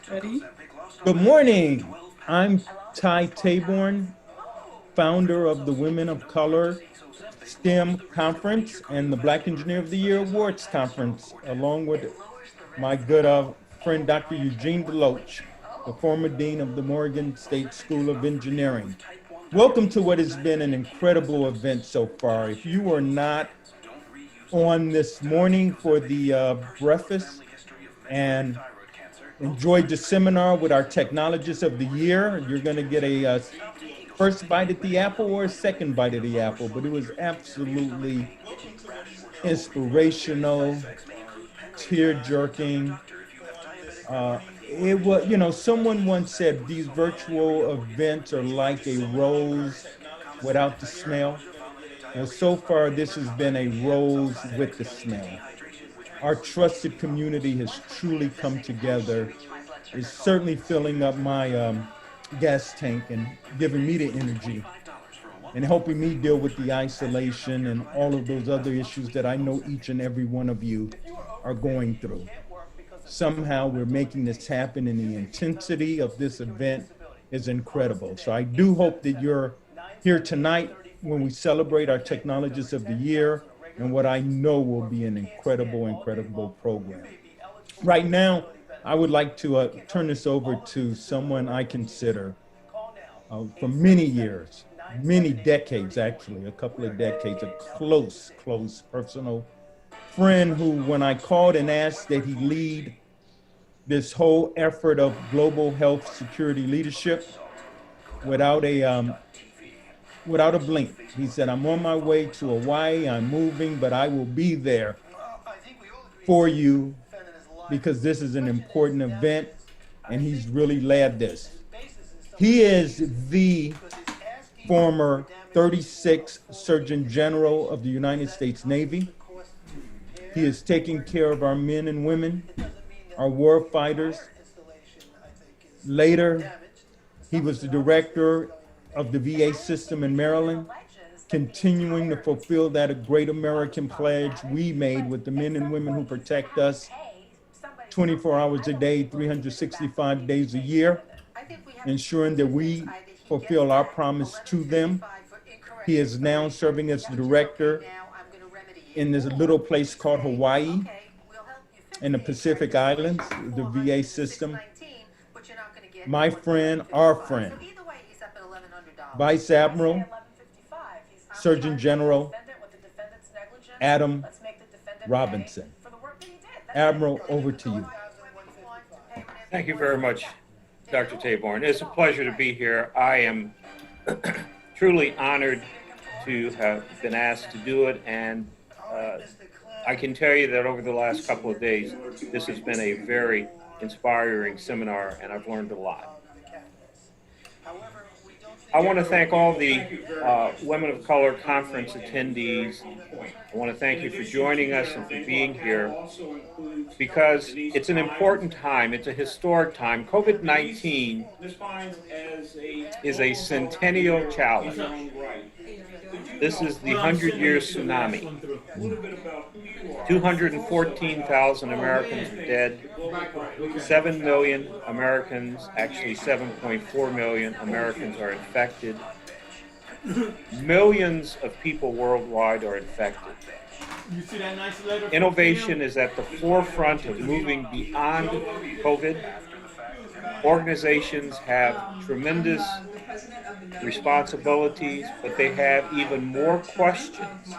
Ready? Good morning. I'm Ty Taborn, founder of the Women of Color STEM Conference and the Black Engineer of the Year Awards Conference, along with my good friend, Dr. Eugene Deloach, the former Dean of the Morgan State School of Engineering. Welcome to what has been an incredible event so far. If you were not on this morning for the breakfast and enjoyed the seminar with our technologists of the year, you're going to get a first bite at the apple or a second bite of the apple, but it was absolutely inspirational, tear-jerking. It was, someone once said these virtual events are like a rose without the smell. Well, so far, this has been a rose with the smell. Our trusted community has truly come together. It's certainly filling up my gas tank and giving me the energy and helping me deal with the isolation and all of those other issues that I know each and every one of you are going through. Somehow we're making this happen, and the intensity of this event is incredible. So I do hope that you're here tonight when we celebrate our Technologists of the Year and what I know will be an incredible program. Right now, I would like to turn this over to someone I consider for many years, many decades actually, a couple of decades, a close personal friend who, when I called and asked that he lead this whole effort of global health security leadership without a blink, he said, "I'm on my way to Hawaii, I'm moving, but I will be there for you because this is an important event," and he's really led this. He is the former 36th Surgeon General of the United States Navy. He is taking care of our men and women, our war fighters. Later, he was the director of the VA system in Maryland, continuing to fulfill that great American pledge we made with the men and women who protect us 24 hours a day, 365 days a year, ensuring that we fulfill our promise to them. He is now serving as the director in this little place called Hawaii in the Pacific Islands, the VA system. My friend, our friend, Vice Admiral, Surgeon General Adam Robinson. Admiral, over to you. Thank you very much, Dr. Taborn. It's a pleasure to be here. I am truly honored to have been asked to do it, and I can tell you that over the last couple of days, this has been a very inspiring seminar, and I've learned a lot. I want to thank all the Women of Color Conference attendees. I want to thank you for joining us and for being here, because it's an important time. It's a historic time. COVID-19 is a centennial challenge. This is the 100-year tsunami. 214,000 Americans are dead. 7 million Americans, actually 7.4 million Americans are infected. Millions of people worldwide are infected. Innovation is at the forefront of moving beyond COVID. Organizations have tremendous responsibilities, but they have even more questions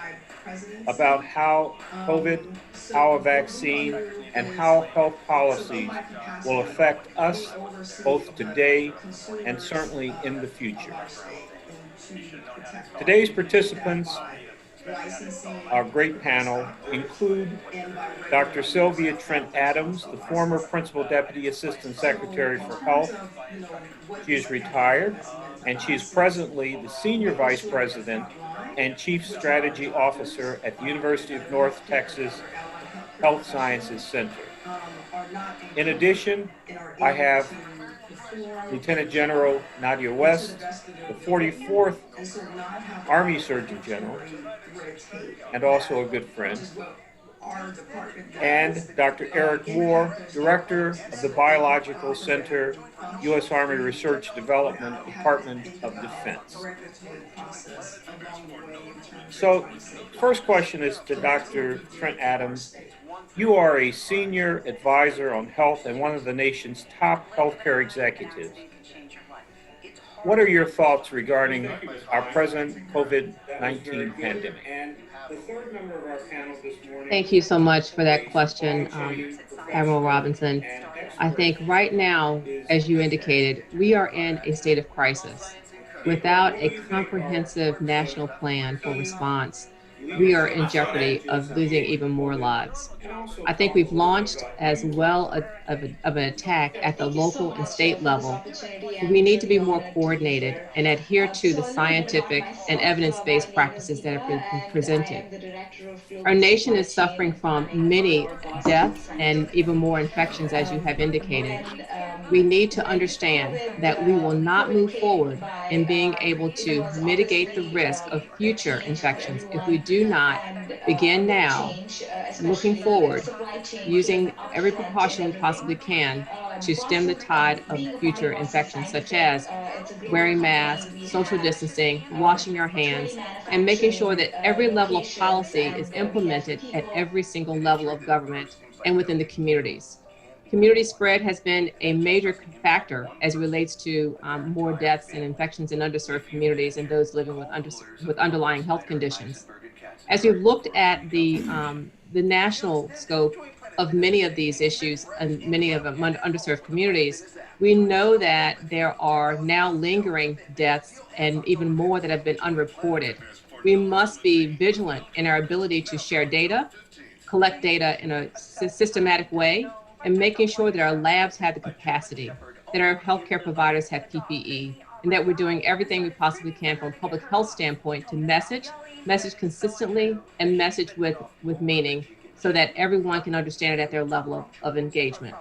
about how COVID, how a vaccine, and how health policies will affect us both today and certainly in the future. Today's participants, our great panel, include Dr. Sylvia Trent Adams, the former Principal Deputy Assistant Secretary for Health. She is retired, and she is presently the Senior Vice President and Chief Strategy Officer at the University of North Texas Health Sciences Center. In addition, I have Lieutenant General Nadja West, the 44th Army Surgeon General, and also a good friend. and Dr. Eric Moore, Director of the Biological Center, U.S. Army Research Development, Department of Defense. So, first question is to Dr. Trent Adams. You are a senior advisor on health and one of the nation's top healthcare executives. What are your thoughts regarding our present COVID-19 pandemic? Thank you so much for that question, Admiral Robinson. I think right now, as you indicated, we are in a state of crisis. Without a comprehensive national plan for response, we are in jeopardy of losing even more lives. I think we've launched as well of an attack at the local and state level. We need to be more coordinated and adhere to the scientific and evidence-based practices that have been presented. Our nation is suffering from many deaths and even more infections, as you have indicated. We need to understand that we will not move forward in being able to mitigate the risk of future infections if we do not begin now, looking forward, using every precaution we possibly can to stem the tide of future infections, such as wearing masks, social distancing, washing our hands, and making sure that every level of policy is implemented at every single level of government and within the communities. Community spread has been a major factor as it relates to more deaths and infections in underserved communities and those living with underlying health conditions. As we've looked at the national scope of many of these issues and many of them underserved communities, we know that there are now lingering deaths and even more that have been unreported. We must be vigilant in our ability to share data, collect data in a systematic way, and making sure that our labs have the capacity, that our healthcare providers have PPE, and that we're doing everything we possibly can from a public health standpoint to message consistently, and message with meaning so that everyone can understand it at their level of engagement.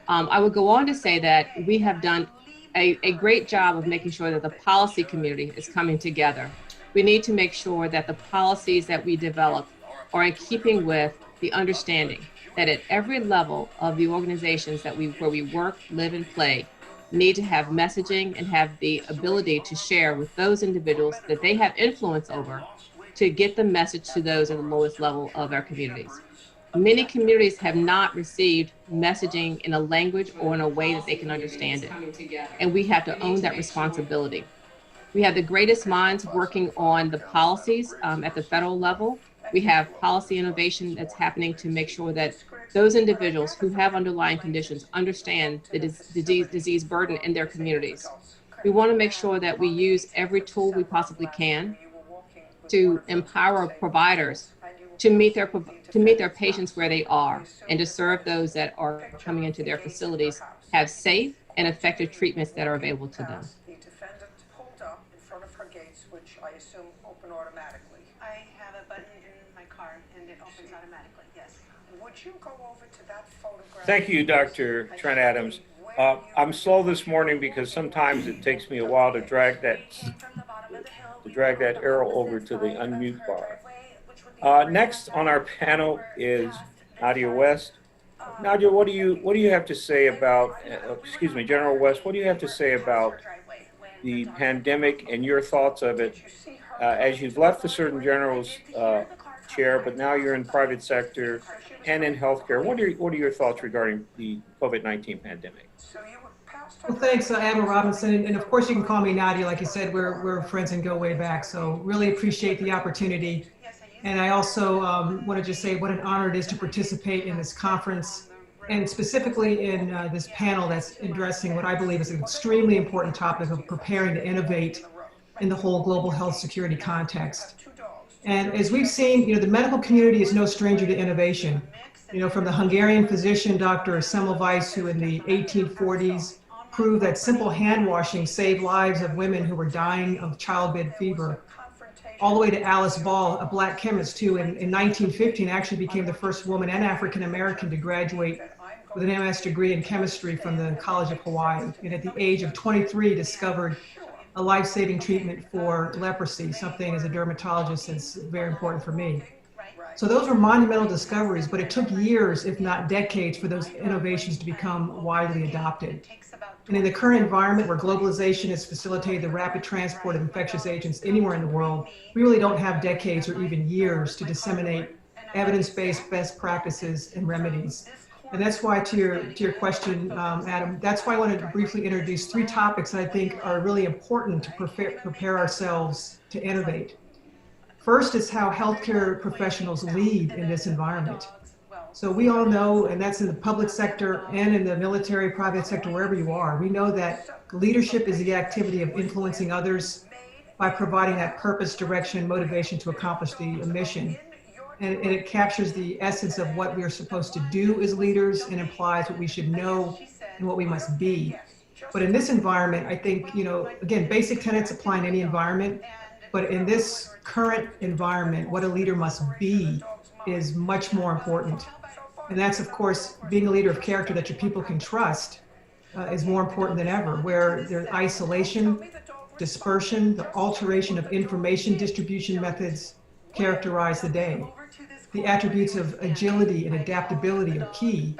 I would go on to say that we have done a great job of making sure that the policy community is coming together. We need to make sure that the policies that we develop are in keeping with the understanding that at every level of the organizations where we work, live, and play, need to have messaging and have the ability to share with those individuals that they have influence over to get the message to those at the lowest level of our communities. Many communities have not received messaging in a language or in a way that they can understand it. And we have to own that responsibility. We have the greatest minds working on the policies at the federal level. We have policy innovation that's happening to make sure that those individuals who have underlying conditions understand the disease burden in their communities. We want to make sure that we use every tool we possibly can to empower providers to meet their patients where they are and to serve those that are coming into their facilities, have safe and effective treatments that are available to them. The defendant pulled up in front of her gates, which I assume open automatically. I have a button in my car and it opens automatically, yes. Would you go over to that photograph? Thank you, Dr. Trent Adams. I'm slow this morning because sometimes it takes me a while to drag that arrow over to the unmute bar. Next on our panel is Nadja West. Nadja, what do you have to say about? General West, what do you have to say about the pandemic and your thoughts of it as you've left the Surgeon General's chair, but now you're in private sector and in healthcare? What are your thoughts regarding the COVID-19 pandemic? Well, thanks, Admiral Robinson. And of course, you can call me Nadja. Like you said, we're friends and go way back. So really appreciate the opportunity. And I also want to just say what an honor it is to participate in this conference and specifically in this panel that's addressing what I believe is an extremely important topic of preparing to innovate in the whole global health security context. And as we've seen, the medical community is no stranger to innovation. From the Hungarian physician, Dr. Semmelweis, who in the 1840s proved that simple hand washing saved lives of women who were dying of childbed fever, all the way to Alice Ball, a Black chemist who in 1915 actually became the first woman and African American to graduate with an MS degree in chemistry from the College of Hawaii. And at the age of 23 discovered a life-saving treatment for leprosy, something as a dermatologist that's very important for me. So those were monumental discoveries, but it took years, if not decades, for those innovations to become widely adopted. And in the current environment where globalization has facilitated the rapid transport of infectious agents anywhere in the world, we really don't have decades or even years to disseminate evidence-based best practices and remedies. And that's why, to your question, Adam, that's why I wanted to briefly introduce three topics that I think are really important to prepare ourselves to innovate. First is how healthcare professionals lead in this environment. So we all know, and that's in the public sector and in the military, private sector, wherever you are, we know that leadership is the activity of influencing others by providing that purpose, direction, motivation to accomplish the mission. And it captures the essence of what we're supposed to do as leaders and implies what we should know and what we must be. But in this environment, I think, again, basic tenets apply in any environment, but in this current environment, what a leader must be is much more important. And that's, of course, being a leader of character that your people can trust is more important than ever, where there's isolation, dispersion, the alteration of information distribution methods characterize the day. The attributes of agility and adaptability are key,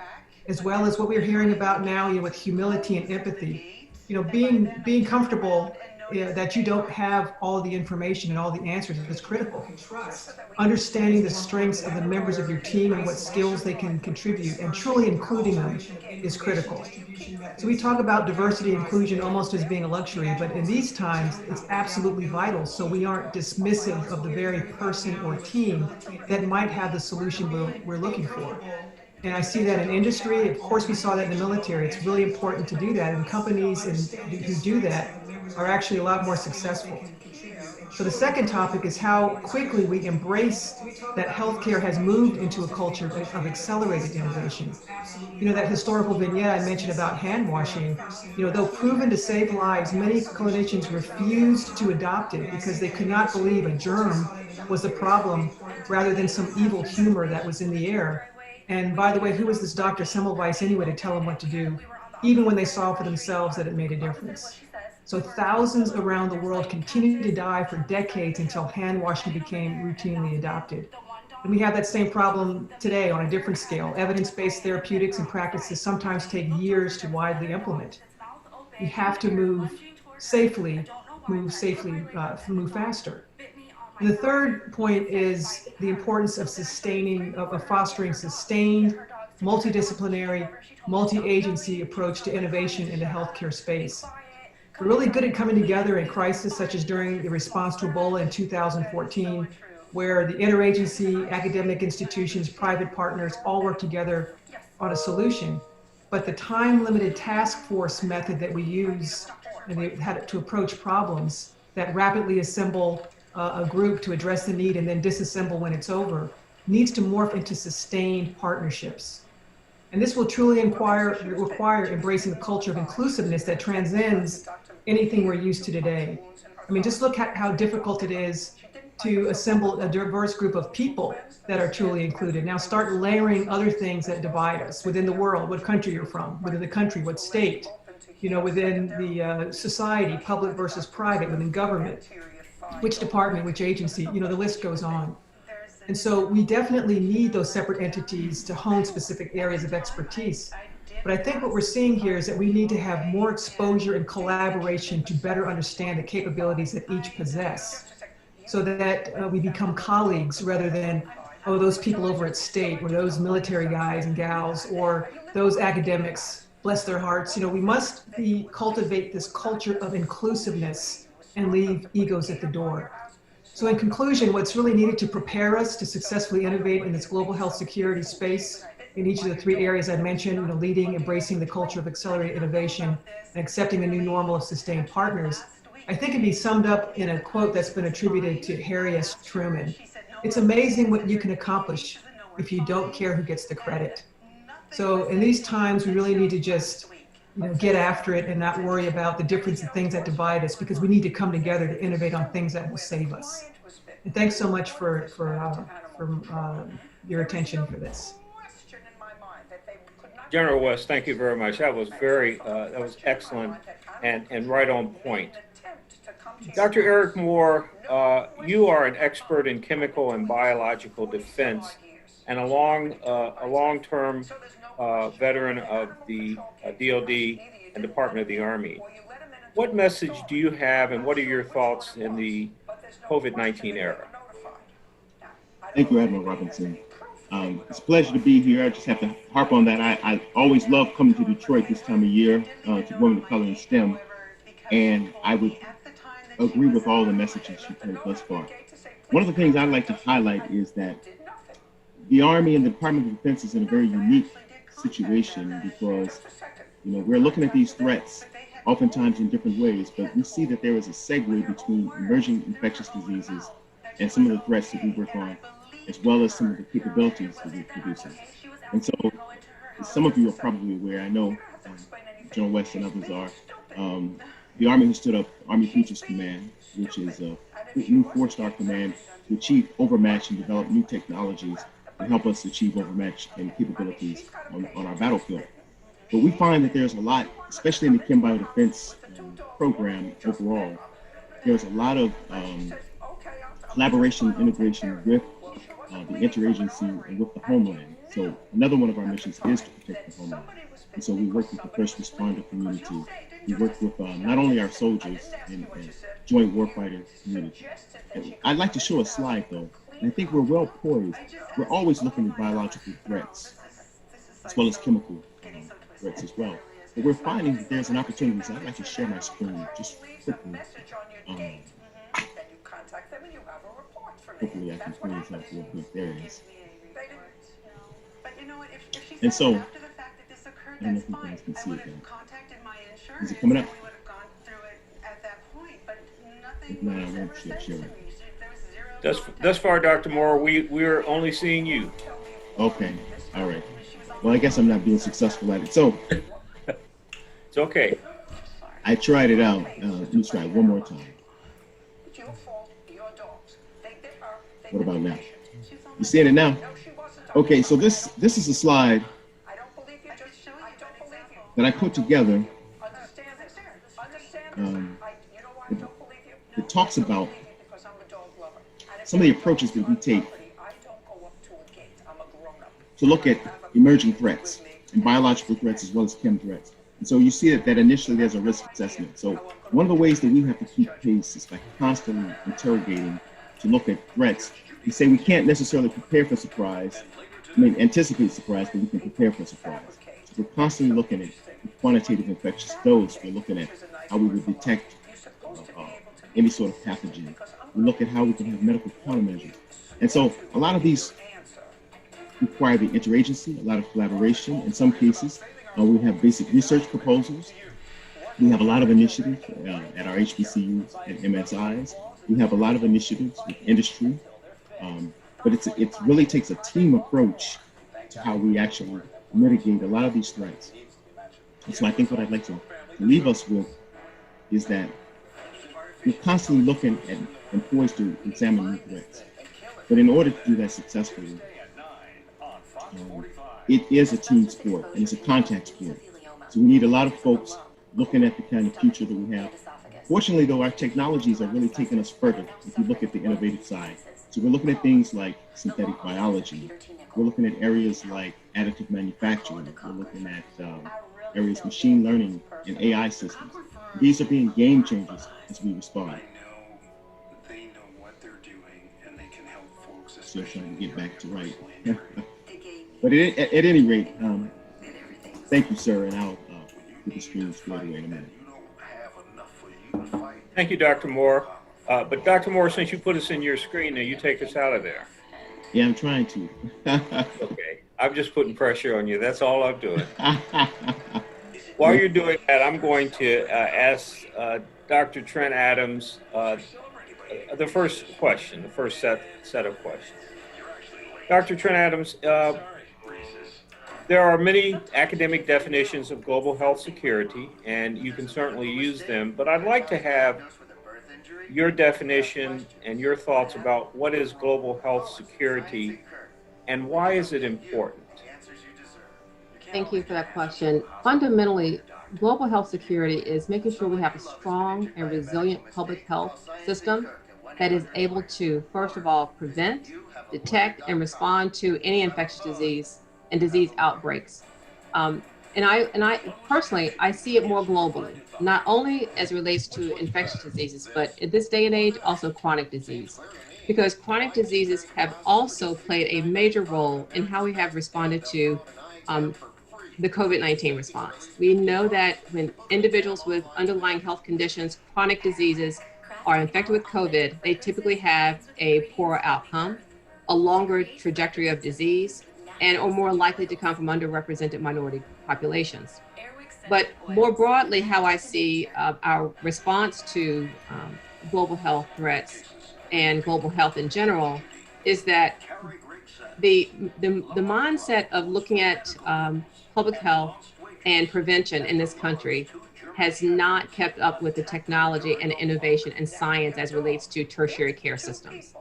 as well as what we're hearing about now with humility and empathy. Being comfortable that you don't have all the information and all the answers is critical. Understanding the strengths of the members of your team and what skills they can contribute and truly including them is critical. So we talk about diversity and inclusion almost as being a luxury, but in these times, it's absolutely vital. So we aren't dismissive of the very person or team that might have the solution we're looking for. And I see that in industry. Of course, we saw that in the military. It's really important to do that. And companies who do that are actually a lot more successful. So the second topic is how quickly we embrace that healthcare has moved into a culture of accelerated innovation. That historical vignette I mentioned about hand washing, though proven to save lives, many clinicians refused to adopt it because they could not believe a germ was the problem rather than some evil humor that was in the air. And by the way, who was this Dr. Semmelweis anyway to tell them what to do, even when they saw for themselves that it made a difference? So thousands around the world continued to die for decades until hand washing became routinely adopted. And we have that same problem today on a different scale. Evidence-based therapeutics and practices sometimes take years to widely implement. We have to move faster. And the third point is the importance of fostering sustained, multidisciplinary, multi-agency approach to innovation in the healthcare space. We're really good at coming together in crisis, such as during the response to Ebola in 2014, where the interagency, academic institutions, private partners all work together on a solution. But the time-limited task force method that we use and they had to approach problems that rapidly assemble a group to address the need and then disassemble when it's over needs to morph into sustained partnerships. And this will truly require embracing a culture of inclusiveness that transcends anything we're used to today. I mean, just look at how difficult it is to assemble a diverse group of people that are truly included. Now start layering other things that divide us within the world, what country you're from, within the country, what state, within the society, public versus private, within government, which department, which agency, the list goes on. And so we definitely need those separate entities to hone specific areas of expertise. But I think what we're seeing here is that we need to have more exposure and collaboration to better understand the capabilities that each possess so that we become colleagues rather than, oh, those people over at state or those military guys and gals or those academics, bless their hearts. We must cultivate this culture of inclusiveness and leave egos at the door. So in conclusion, what's really needed to prepare us to successfully innovate in this global health security space in each of the three areas I mentioned, leading, embracing the culture of accelerated innovation, and accepting the new normal of sustained partners, I think can be summed up in a quote that's been attributed to Harry S. Truman. It's amazing what you can accomplish if you don't care who gets the credit. So in these times, we really need to just get after it and not worry about the difference in things that divide us, because we need to come together to innovate on things that will save us. And thanks so much for your attention for this. General West, thank you very much. That was excellent and right on point. Dr. Eric Moore, you are an expert in chemical and biological defense and a long-term veteran of the DoD and Department of the Army. What message do you have, and what are your thoughts in the COVID-19 era? Thank you, Admiral Robinson. It's a pleasure to be here. I just have to harp on that. I always love coming to Detroit this time of year to Women of Color in STEM, and I would agree with all the messages you've heard thus far. One of the things I'd like to highlight is that the Army and the Department of Defense is in a very unique situation because, we're looking at these threats oftentimes in different ways, but we see that there is a segue between emerging infectious diseases and some of the threats that we work on, as well as some of the capabilities that we're producing. And so, as some of you are probably aware, I know General West and others are, the Army has stood up Army Futures Command, which is a new 4-star command to achieve overmatch and develop new technologies to help us achieve overmatch and capabilities on our battlefield. But we find that there's a lot, especially in the Chem Bio Defense program overall, there's a lot of collaboration and integration with the interagency and with the homeland. So another one of our missions is to protect the homeland. And so we work with the first responder community. We work with not only our soldiers and joint warfighter community. And I'd like to show a slide though, and I think we're well poised. We're always looking at biological threats, as well as chemical threats as well. But we're finding that there's an opportunity, so I'd like to share my screen just quickly. Hopefully I can clean this up real quick. There it is. And so, I don't know if you guys can see it there. Is it coming up? If not, I won't share it. Thus far, Dr. Moore, we're only seeing you. Okay, all right. Well, I guess I'm not being successful at it. So, it's okay. I tried it out. Let me try it one more time. What about now? You seeing it now? Okay, so this is a slide that I put together. It talks about some of the approaches that we take to look at emerging threats and biological threats as well as chem threats. And so you see that initially there's a risk assessment. So one of the ways that we have to keep pace is by constantly interrogating to look at threats. We say we can't necessarily prepare for surprise, anticipate surprise, but we can prepare for surprise. So we're constantly looking at quantitative infectious dose. We're looking at how we would detect any sort of pathogen. We look at how we can have medical countermeasures. And so a lot of these require the interagency, a lot of collaboration. In some cases, we have basic research proposals. We have a lot of initiatives at our HBCUs and MSIs. We have a lot of initiatives with industry, but it really takes a team approach to how we actually mitigate a lot of these threats. And so I think what I'd like to leave us with is that we're constantly looking at and poised to examine new threats. But in order to do that successfully, it is a team sport and it's a contact sport. So we need a lot of folks looking at the kind of future that we have. Fortunately, though, our technologies are really taking us further if you look at the innovative side. So we're looking at things like synthetic biology. We're looking at areas like additive manufacturing. We're looking at areas machine learning and AI systems. These are being game changers as we respond. They know what they're doing and they can help folks. Still trying to get back to right. But at any rate, thank you, sir, and I'll get the screen squared away in a minute. Thank you, Dr. Moore. But Dr. Moore, since you put us in your screen, now you take us out of there. Yeah, I'm trying to. Okay, I'm just putting pressure on you. That's all I'm doing. While you're doing that, I'm going to ask Dr. Trent Adams the first question, the first set of questions. Dr. Trent Adams, there are many academic definitions of global health security, and you can certainly use them, but I'd like to have your definition and your thoughts about what is global health security and why is it important? Thank you for that question. Fundamentally, global health security is making sure we have a strong and resilient public health system that is able to, first of all, prevent, detect, and respond to any infectious disease and disease outbreaks. Um, and I personally, I see it more globally, not only as it relates to infectious diseases, but in this day and age, also chronic disease, because chronic diseases have also played a major role in how we have responded to um, the COVID-19 response. We know that when individuals with underlying health conditions, chronic diseases, are infected with COVID, they typically have a poorer outcome, a longer trajectory of disease, and are more likely to come from underrepresented minority populations. But more broadly, how I see our response to global health threats and global health in general is that the mindset of looking at public health and prevention in this country has not kept up with the technology and innovation and science as relates to tertiary care systems.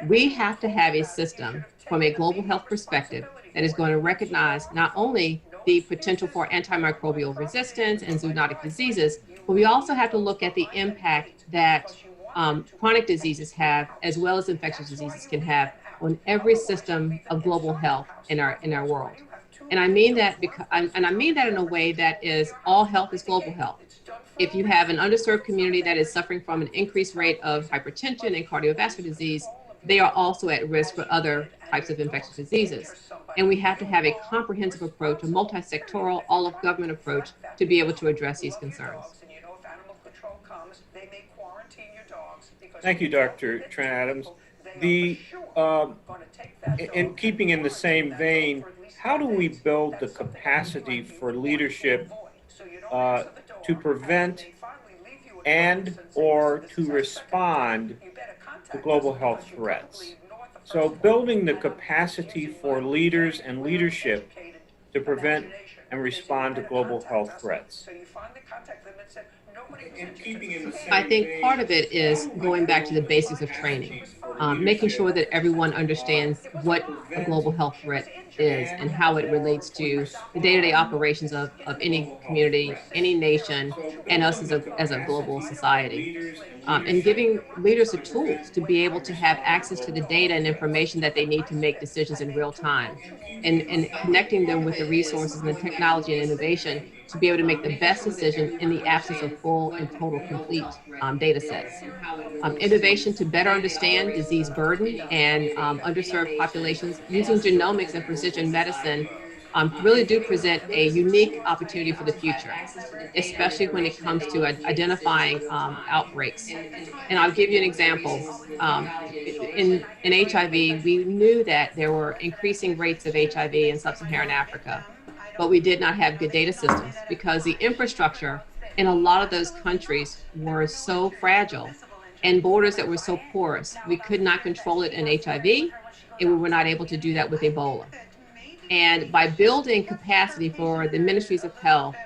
We have to have a system from a global health perspective that is going to recognize not only the potential for antimicrobial resistance and zoonotic diseases, but we also have to look at the impact that chronic diseases have, as well as infectious diseases can have on every system of global health in our world. And I mean that and I mean that in a way that is all health is global health. If you have an underserved community that is suffering from an increased rate of hypertension and cardiovascular disease, they are also at risk for other types of infectious diseases. And we have to have a comprehensive approach, a multi-sectoral, all of government approach to be able to address these concerns. Thank you, Dr. Trent Adams. In keeping in the same vein, how do we build the capacity for leadership to prevent and or to respond to global health threats? So building the capacity for leaders and leadership to prevent and respond to global health threats. I think part of it is going back to the basics of training, making sure that everyone understands what a global health threat is and how it relates to the day-to-day operations of any community, any nation, and us as a global society. And giving leaders the tools to be able to have access to the data and information that they need to make decisions in real time, and connecting them with the resources and the technology and innovation to be able to make the best decision in the absence of full and total complete data sets. Innovation to better understand disease burden and underserved populations using genomics and precision medicine really do present a unique opportunity for the future, especially when it comes to identifying outbreaks. And I'll give you an example. In HIV, we knew that there were increasing rates of HIV in sub-Saharan Africa, but we did not have good data systems because the infrastructure in a lot of those countries were so fragile and borders that were so porous. We could not control it in HIV, and we were not able to do that with Ebola. And by building capacity for the ministries of health,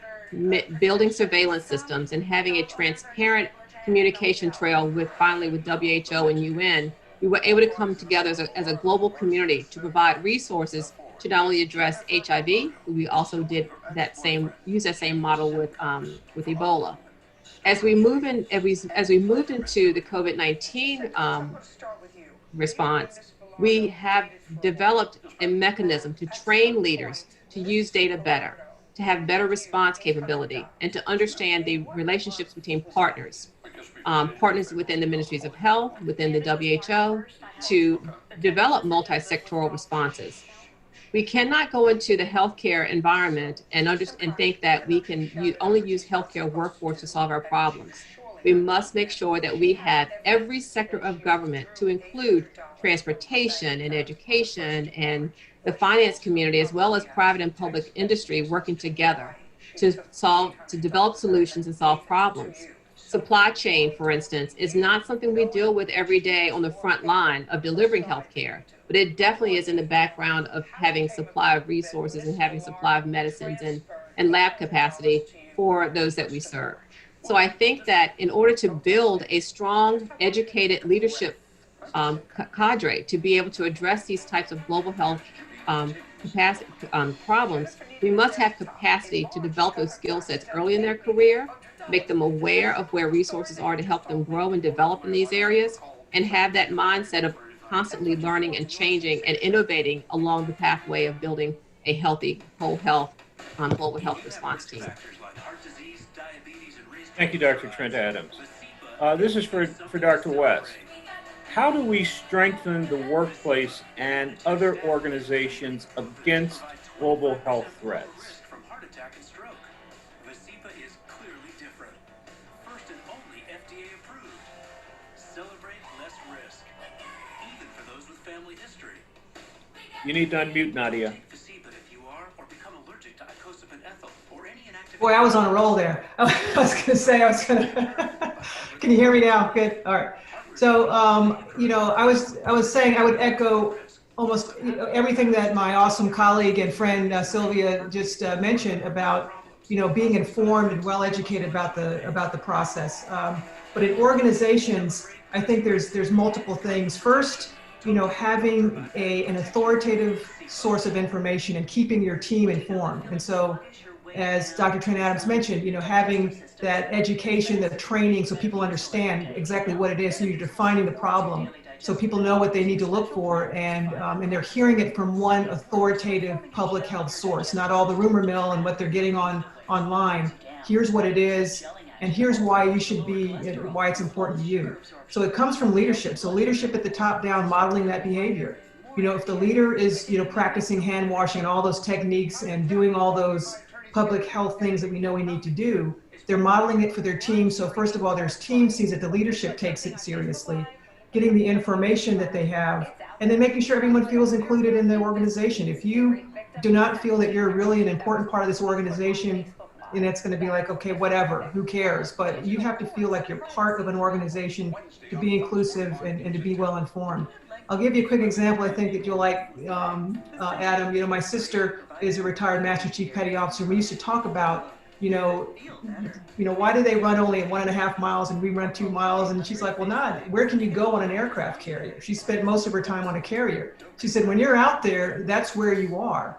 building surveillance systems, and having a transparent communication trail with WHO and UN, we were able to come together as a global community to provide resources to not only address HIV, but we also did use that same model with Ebola. As we moved into the COVID-19 response, we have developed a mechanism to train leaders to use data better, to have better response capability, and to understand the relationships between partners within the ministries of health, within the WHO, to develop multi-sectoral responses. We cannot go into the healthcare environment and think that we can only use healthcare workforce to solve our problems. We must make sure that we have every sector of government, to include transportation and education and the finance community, as well as private and public industry, working together to develop solutions and solve problems. Supply chain, for instance, is not something we deal with every day on the front line of delivering healthcare, but it definitely is in the background of having supply of resources and having supply of medicines and lab capacity for those that we serve. So I think that in order to build a strong, educated leadership cadre to be able to address these types of global health capacity problems, we must have capacity to develop those skill sets early in their career, make them aware of where resources are to help them grow and develop in these areas, and have that mindset of constantly learning and changing and innovating along the pathway of building a healthy whole health global health response team. Thank you, Dr. Trent Adams. This is for Dr. West. How do we strengthen the workplace and other organizations against global health threats? From heart attack and stroke. VASIPA is clearly different. First and only FDA approved. Celebrate less risk, even for those with family history. You need to unmute, Nadja. VASIPA if you are or become allergic to icosapent ethyl or any inactive. Boy, I was on a roll there. I was going to say, can you hear me now? Good. All right. So, you know, I was saying I would echo almost everything that my awesome colleague and friend Sylvia just mentioned about, you know, being informed and well educated about the process. But in organizations, I think there's multiple things. First, you know, having an authoritative source of information and keeping your team informed. And so, as Dr. Trent Adams mentioned, you know, having that education, that training, so people understand exactly what it is. So you're defining the problem, so people know what they need to look for, and they're hearing it from one authoritative public health source, not all the rumor mill and what they're getting online. Here's what it is, and here's why you should be, why it's important to you. So it comes from leadership. So leadership at the top down, modeling that behavior. You know, if the leader is, you know, practicing hand washing and all those techniques and doing all those public health things that we know we need to do, they're modeling it for their team. So first of all, their team sees that the leadership takes it seriously, getting the information that they have, and then making sure everyone feels included in the organization. If you do not feel that you're really an important part of this organization, and it's going to be like, okay, whatever, who cares? But you have to feel like you're part of an organization to be inclusive and to be well informed. I'll give you a quick example. I think that you'll like, Adam. You know, my sister is a retired Master Chief Petty Officer. We used to talk about, you know, why do they run only 1.5 miles and we run 2 miles? And she's like, well, not, where can you go on an aircraft carrier? She spent most of her time on a carrier. She said, when you're out there, that's where you are.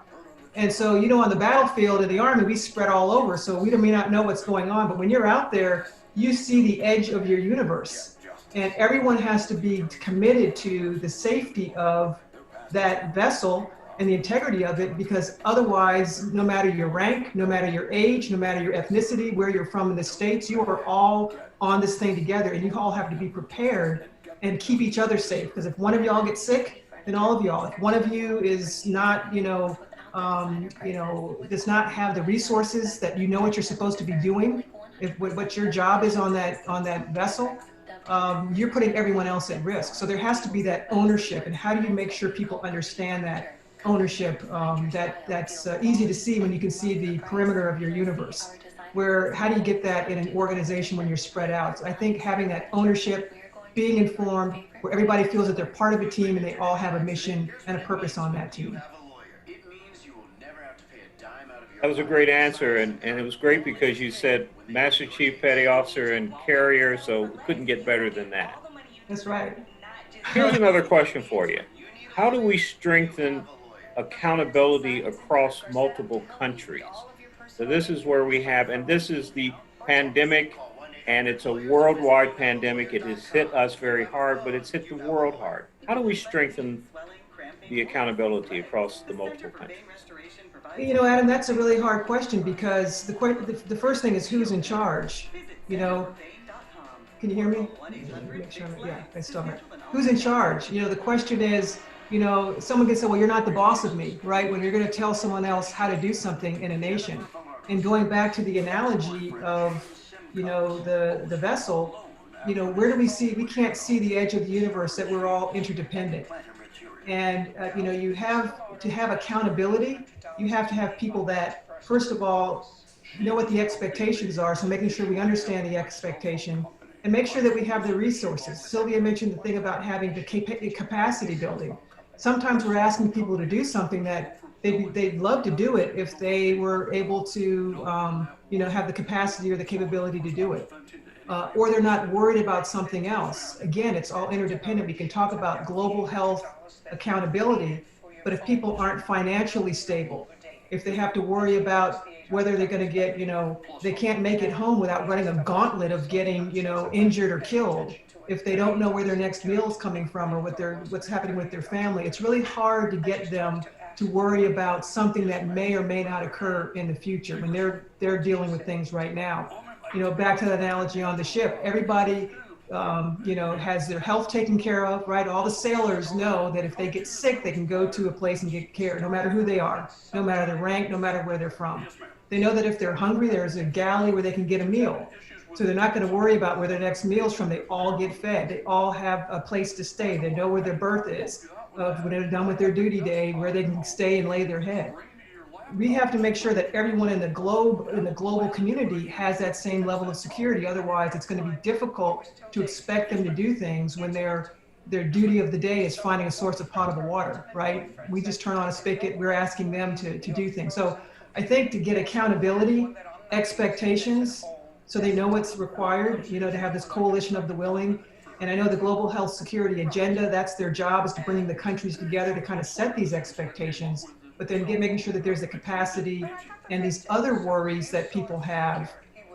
And so, you know, on the battlefield in the Army, we spread all over. So we may not know what's going on, but when you're out there, you see the edge of your universe. And everyone has to be committed to the safety of that vessel and the integrity of it, because otherwise, no matter your rank, no matter your age, no matter your ethnicity, where you're from in the States, you are all on this thing together, and you all have to be prepared and keep each other safe. Because if one of y'all gets sick, then all of y'all. If one of you is not, does not have the resources that you know what you're supposed to be doing, if what your job is on that vessel, you're putting everyone else at risk. So there has to be that ownership. And how do you make sure people understand that ownership? That's easy to see when you can see the perimeter of your universe. How do you get that in an organization when you're spread out? So I think having that ownership, being informed, where everybody feels that they're part of a team and they all have a mission and a purpose on that team. That was a great answer, and it was great because you said Master Chief Petty Officer and carrier, so it couldn't get better than that. That's right. Here's another question for you. How do we strengthen accountability across multiple countries? So this is where we have, and this is the pandemic, and it's a worldwide pandemic. It has hit us very hard, but it's hit the world hard. How do we strengthen the accountability across the multiple countries? You know, Adam, that's a really hard question, because the first thing is who's in charge. You know, can you hear me? Make sure I still hear. Who's in charge? You know, the question is, you know, someone can say, well, you're not the boss of me, right? When you're going to tell someone else how to do something in a nation. And going back to the analogy of, you know, the vessel, you know, where do we see, we can't see the edge of the universe, that we're all interdependent. And, you know, you have to have accountability. You have to have people that, first of all, know what the expectations are. So making sure we understand the expectation and make sure that we have the resources. Sylvia mentioned the thing about having the capacity building. Sometimes we're asking people to do something that they'd love to do it if they were able to, you know, have the capacity or the capability to do it. Or they're not worried about something else. Again, it's all interdependent. We can talk about global health accountability, but if people aren't financially stable, if they have to worry about whether they're going to get, they can't make it home without running a gauntlet of getting, injured or killed, if they don't know where their next meal is coming from or what's happening with their family, it's really hard to get them to worry about something that may or may not occur in the future when they're dealing with things right now. Back to the analogy on the ship, everybody has their health taken care of, right? All the sailors know that if they get sick, they can go to a place and get care, no matter who they are, no matter their rank, no matter where they're from. They know that if they're hungry, there's a galley where they can get a meal. So they're not going to worry about where their next meal's from. They all get fed. They all have a place to stay. They know where their berth is, when they're done with their duty day, where they can stay and lay their head. We have to make sure that everyone in the global community has that same level of security. Otherwise, it's going to be difficult to expect them to do things when their duty of the day is finding a source of potable water, right? We just turn on a spigot, we're asking them to do things. So I think to get accountability, expectations, so they know what's required, to have this coalition of the willing. And I know the global health security agenda, that's their job, is to bring the countries together to kind of set these expectations, but then making sure that there's the capacity and these other worries that people have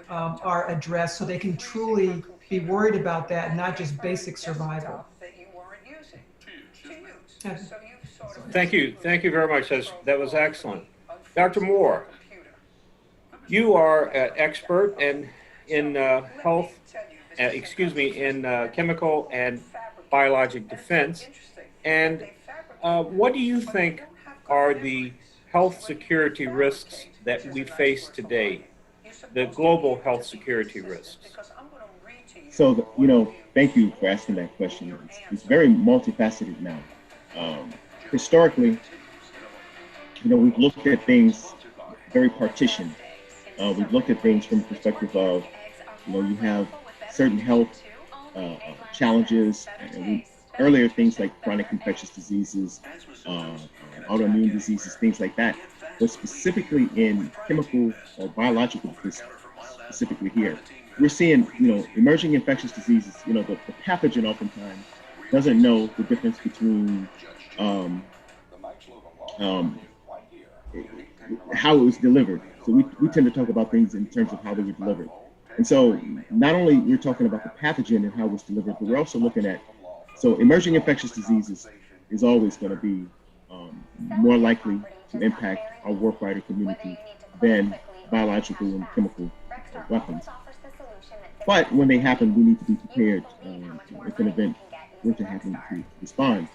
are addressed so they can truly be worried about that, not just basic survival. Thank you. Thank you very much. That was excellent. Dr. Moore, you are an expert in health, in chemical and biologic defense. And what do you think are the health security risks that we face today, the global health security risks? So, thank you for asking that question. It's very multifaceted now. Historically, we've looked at things very partitioned. We've looked at things from the perspective of, you have certain health challenges, and earlier things like chronic infectious diseases, autoimmune diseases, things like that. But specifically in chemical or biological, specifically here, we're seeing, emerging infectious diseases. The pathogen oftentimes doesn't know the difference between how it was delivered. So we tend to talk about things in terms of how they were delivered. And so not only we're talking about the pathogen and how it was delivered, but we're also looking at, so emerging infectious diseases is always going to be more likely to impact our warfighter community than biological and chemical weapons. But when they happen, we need to be prepared if an event were to happen to respond.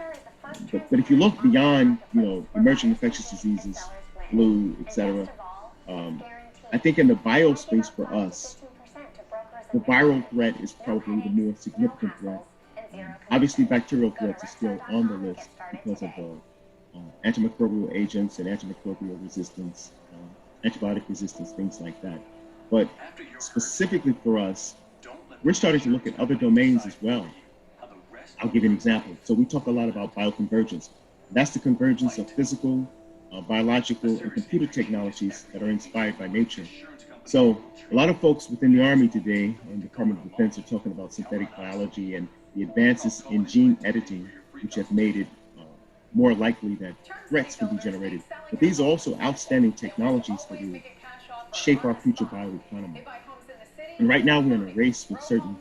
But if you look beyond, emerging infectious diseases, flu, etc., I think in the biospace for us, the viral threat is probably the more significant threat. Obviously, bacterial threats are still on the list because of antimicrobial agents and antimicrobial resistance, antibiotic resistance, things like that. But specifically for us, we're starting to look at other domains as well. I'll give you an example. So we talk a lot about bioconvergence. That's the convergence of physical, biological, and computer technologies that are inspired by nature. So a lot of folks within the Army today and the Department of Defense are talking about synthetic biology and the advances in gene editing, which have made it more likely that threats can be generated. But these are also outstanding technologies that will shape our future bioeconomy. And right now we're in a race with certain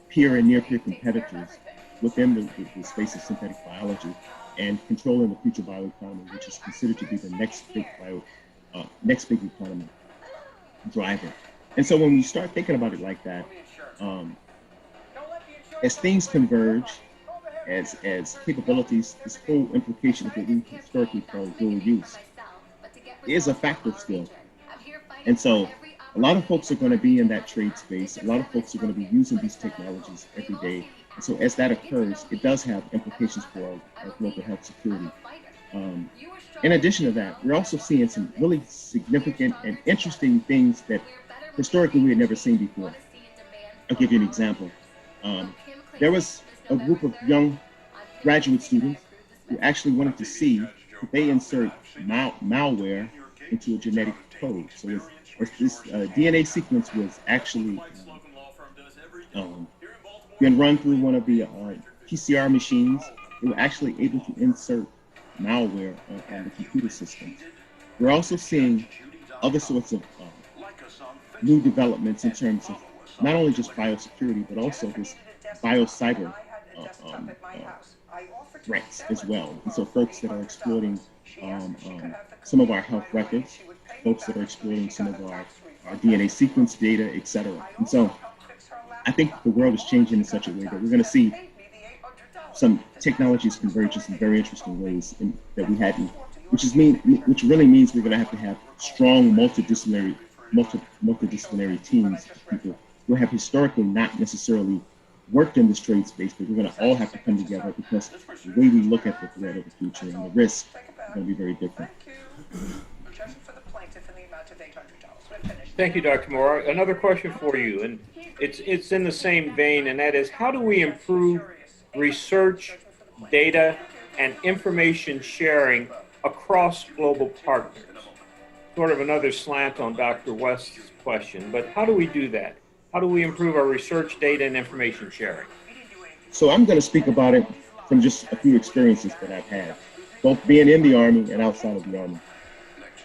peer and near-peer competitors within the space of synthetic biology and controlling the future bioeconomy, which is considered to be the next big economy driver. And so when we start thinking about it like that, as things converge, as capabilities, this whole implication of what we historically call dual use is a factor still. And so a lot of folks are going to be in that trade space. A lot of folks are going to be using these technologies every day. And so as that occurs, it does have implications for our global health security. In addition to that, we're also seeing some really significant and interesting things that historically we had never seen before. I'll give you an example. There was a group of young graduate students who actually wanted to see if they insert malware into a genetic code. So this DNA sequence was actually being run through one of the PCR machines. They were actually able to insert malware on the computer system. We're also seeing other sorts of new developments in terms of not only just biosecurity, but also this biocyber threats as well. And so folks that are exploiting some of our health records, folks that are exploiting some of our DNA sequence data, et cetera. And so I think the world is changing in such a way that we're going to see some technologies converge in some very interesting ways that we hadn't, which really means we're going to have strong multidisciplinary teams of people who have historically not necessarily worked in this trade space, but we're going to all have to come together because the way we look at the threat of the future and the risk are going to be very different. Thank you, Dr. Moore. Another question for you, and it's in the same vein, and that is, how do we improve research, data, and information sharing across global partners? Sort of another slant on Dr. West's question, but how do we do that? How do we improve our research, data, and information sharing? So I'm going to speak about it from just a few experiences that I've had, both being in the Army and outside of the Army.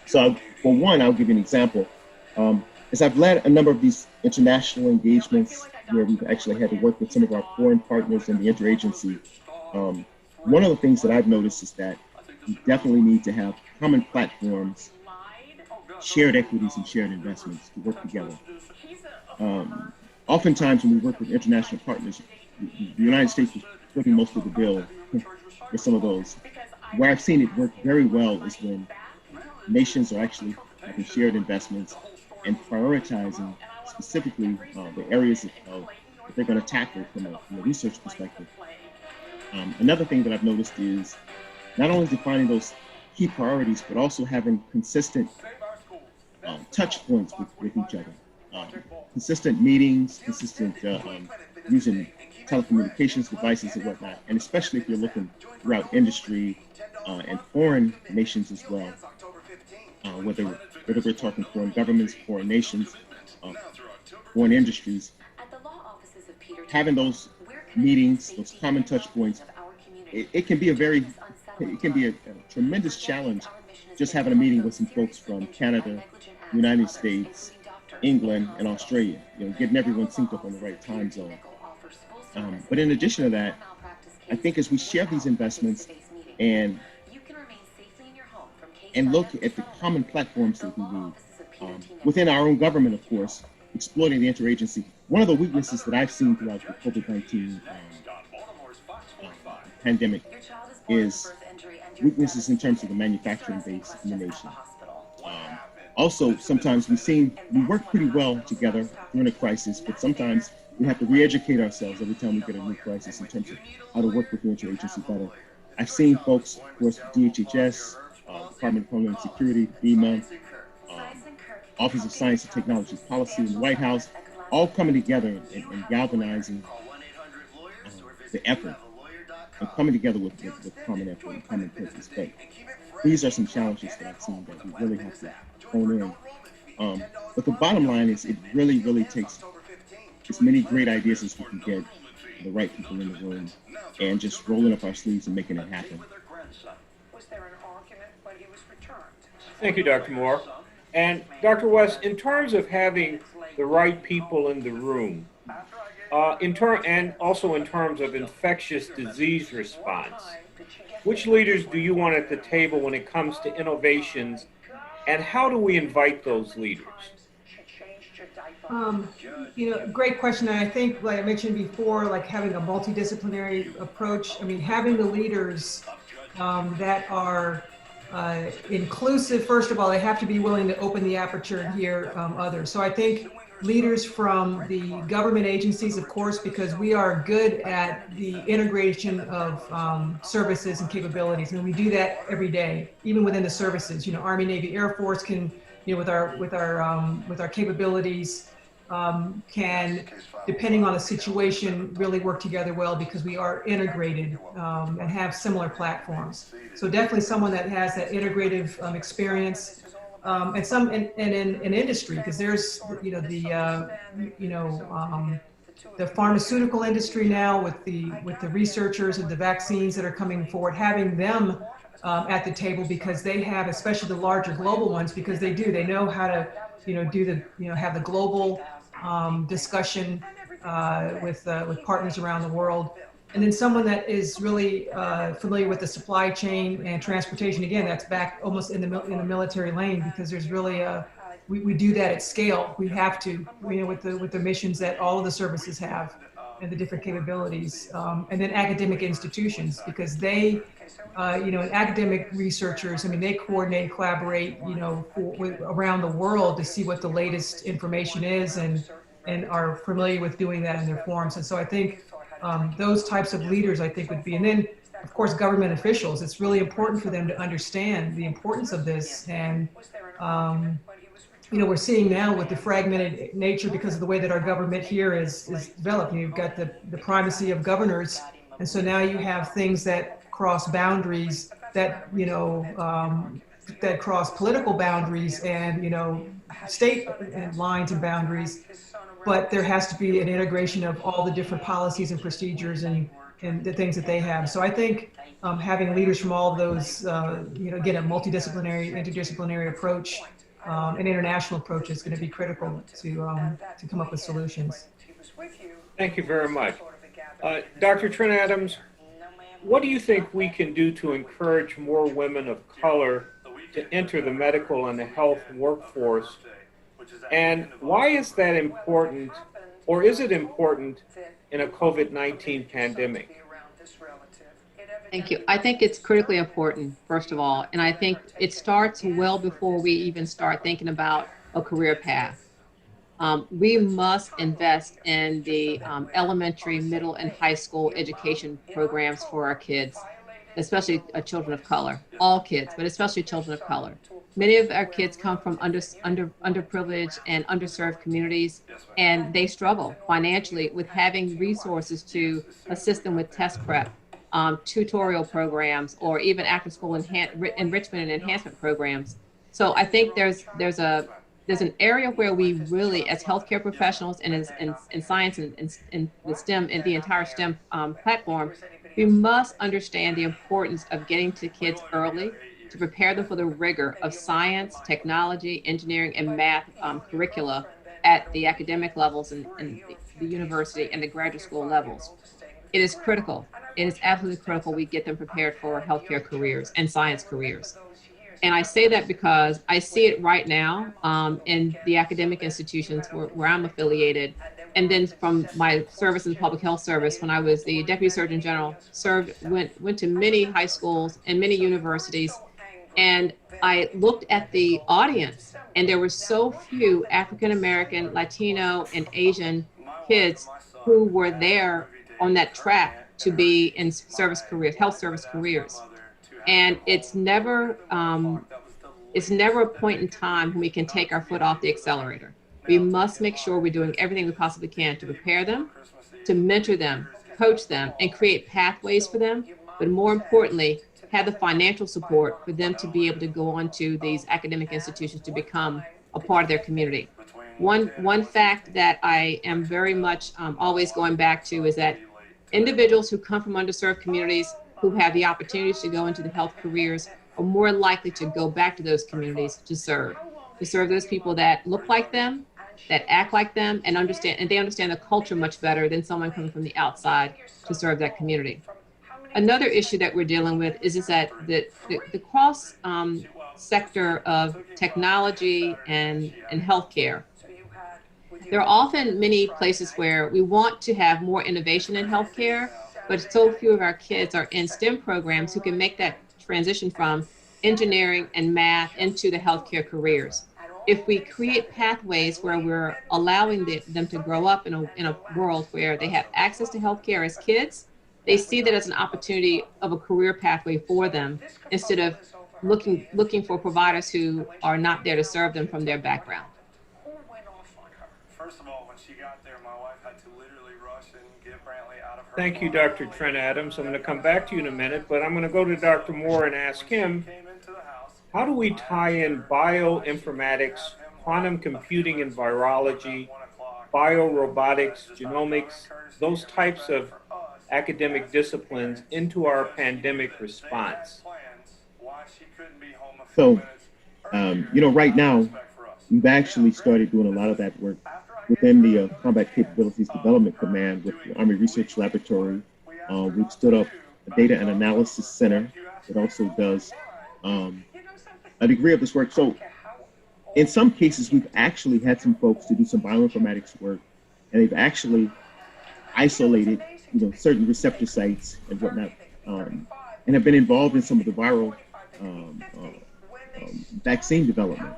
So for one, I'll give you an example. As I've led a number of these international engagements where we've actually had to work with some of our foreign partners in the interagency, one of the things that I've noticed is that we definitely need to have common platforms, shared equities, and shared investments to work together. Oftentimes when we work with international partners, the United States is footing most of the bill for some of those. Where I've seen it work very well is when nations are actually having shared investments and prioritizing specifically the areas that they're going to tackle from a research perspective. Another thing that I've noticed is not only defining those key priorities, but also having consistent touch points with each other. Consistent meetings, consistent using telecommunications devices and whatnot, and especially if you're looking throughout industry and foreign nations as well, whether we're talking foreign governments, foreign nations, foreign industries, having those meetings, those common touch points, it can be a tremendous challenge just having a meeting with some folks from Canada, United States, England, and Australia, getting everyone synced up on the right time zone. But in addition to that, I think as we share these investments and look at the common platforms that we need, within our own government, of course, exploiting the interagency, one of the weaknesses that I've seen throughout the COVID-19 pandemic is weaknesses in terms of the manufacturing base in the nation. Also, sometimes we work pretty well together during a crisis, but sometimes we have to re-educate ourselves every time we get a new crisis in terms of how to work with the interagency better. I've seen folks, of course, DHHS, Department of Homeland Security, BEMA, Office of Science and Technology Policy in the White House, all coming together and galvanizing the effort and coming together with common effort and common purpose. But these are some challenges that I've seen that we really have to hone in. But the bottom line is it really, really takes as many great ideas as we can get, the right people in the room, and just rolling up our sleeves and making it happen. Was there an argument when he was returned? Thank you, Dr. Moore. And Dr. West, in terms of having the right people in the room, and also in terms of infectious disease response, which leaders do you want at the table when it comes to innovations, and how do we invite those leaders? Great question. And I think, like I mentioned before, like having a multidisciplinary approach. I mean, having the leaders that are inclusive. First of all, they have to be willing to open the aperture and hear others. So I think leaders from the government agencies, of course, because we are good at the integration of services and capabilities, and we do that every day, even within the services. Army, Navy, Air Force can, with our capabilities, can, depending on the situation, really work together well because we are integrated and have similar platforms. So definitely someone that has that integrative experience, and in industry, because there's the pharmaceutical industry now with the researchers and the vaccines that are coming forward, having them at the table, because they have, especially the larger global ones, because they know how to, do the, have the global discussion with partners around the world. And then someone that is really familiar with the supply chain and transportation. Again, that's back almost in the military lane, because there's really we do that at scale. We have to, with the missions that all of the services have and the different capabilities. And then academic institutions, because they, and academic researchers, they coordinate, collaborate, around the world to see what the latest information is, and are familiar with doing that in their forums. And so I think those types of leaders, I think, would be, and then of course government officials. It's really important for them to understand the importance of this. And we're seeing now with the fragmented nature, because of the way that our government here is developed. You've got the primacy of governors, and so now you have things that cross boundaries, that that cross political boundaries and state lines and boundaries. But there has to be an integration of all the different policies and procedures and the things that they have. So I think having leaders from all of those, again, a multidisciplinary, interdisciplinary approach, an international approach is going to be critical to come up with solutions. Thank you very much. Dr. Trent Adams, what do you think we can do to encourage more women of color to enter the medical and the health workforce? And why is that important, or is it important in a COVID-19 pandemic? Thank you. I think it's critically important, first of all, and I think it starts well before we even start thinking about a career path. We must invest in the elementary, middle, and high school education programs for our kids, especially children of color, all kids, but especially children of color. Many of our kids come from underprivileged and underserved communities, and they struggle financially with having resources to assist them with test prep, tutorial programs, or even after school enrichment and enhancement programs. So I think there's an area where we really, as healthcare professionals and in science and in the STEM and the entire STEM platform, we must understand the importance of getting to kids early to prepare them for the rigor of science, technology, engineering, and math curricula at the academic levels and the university and the graduate school levels. It is critical. It is absolutely critical we get them prepared for healthcare careers and science careers. And I say that because I see it right now in the academic institutions where I'm affiliated. And then from my service in the public health service, when I was the Deputy Surgeon General, went to many high schools and many universities. And I looked at the audience, and there were so few African American, Latino, and Asian kids who were there on that track to be in service careers, health service careers. And it's never a point in time when we can take our foot off the accelerator. We must make sure we're doing everything we possibly can to prepare them, to mentor them, coach them, and create pathways for them. But more importantly, have the financial support for them to be able to go on to these academic institutions to become a part of their community. One fact that I am very much always going back to is that individuals who come from underserved communities who have the opportunities to go into the health careers are more likely to go back to those communities to serve those people that look like them, that act like them, and they understand the culture much better than someone coming from the outside to serve that community. Another issue that we're dealing with is that the cross sector of technology and healthcare. There are often many places where we want to have more innovation in healthcare, but so few of our kids are in STEM programs who can make that transition from engineering and math into the healthcare careers. If we create pathways where we're allowing them to grow up in a world where they have access to healthcare as kids, they see that as an opportunity of a career pathway for them, instead of looking for providers who are not there to serve them from their background. First of all, when she got there, my wife had to literally rush and get Brantley out of her. Thank you, Dr. Trent Adams. I'm going to come back to you in a minute, but I'm going to go to Dr. Moore and ask him, how do we tie in bioinformatics, quantum computing and virology, biorobotics, genomics, those types of academic disciplines into our pandemic response? So, right now, we've actually started doing a lot of that work within the Combat Capabilities Development Command with the Army Research Laboratory. We've stood up a data and analysis center that also does a degree of this work. So in some cases, we've actually had some folks to do some bioinformatics work, and they've actually isolated, certain receptor sites and whatnot, and have been involved in some of the viral vaccine development.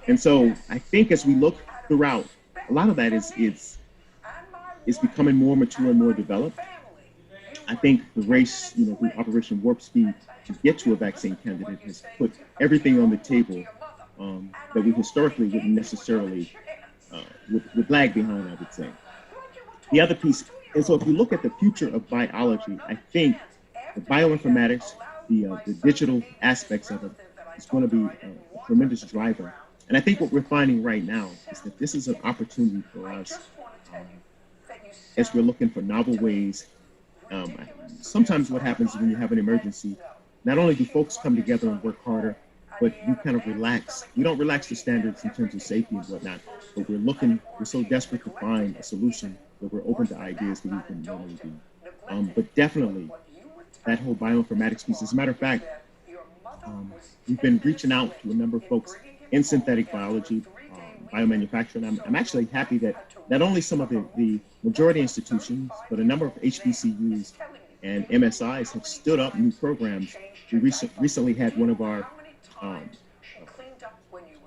And so I think as we look throughout, a lot of that is becoming more mature and more developed. I think the race, through Operation Warp Speed to get to a vaccine candidate has put everything on the table that we historically wouldn't necessarily would lag behind, I would say. The other piece, and so if you look at the future of biology, I think the bioinformatics, the digital aspects of it is going to be a tremendous driver. And I think what we're finding right now is that this is an opportunity for us as we're looking for novel ways. Sometimes what happens when you have an emergency, not only do folks come together and work harder, but you kind of relax. We don't relax the standards in terms of safety and whatnot, but we're so desperate to find a solution that we're open to ideas that we can normally do. But definitely, that whole bioinformatics piece, as a matter of fact, we've been reaching out to a number of folks in synthetic biology, biomanufacturing. I'm actually happy that not only some of the majority institutions, but a number of HBCUs and MSIs have stood up new programs. We recently had one of our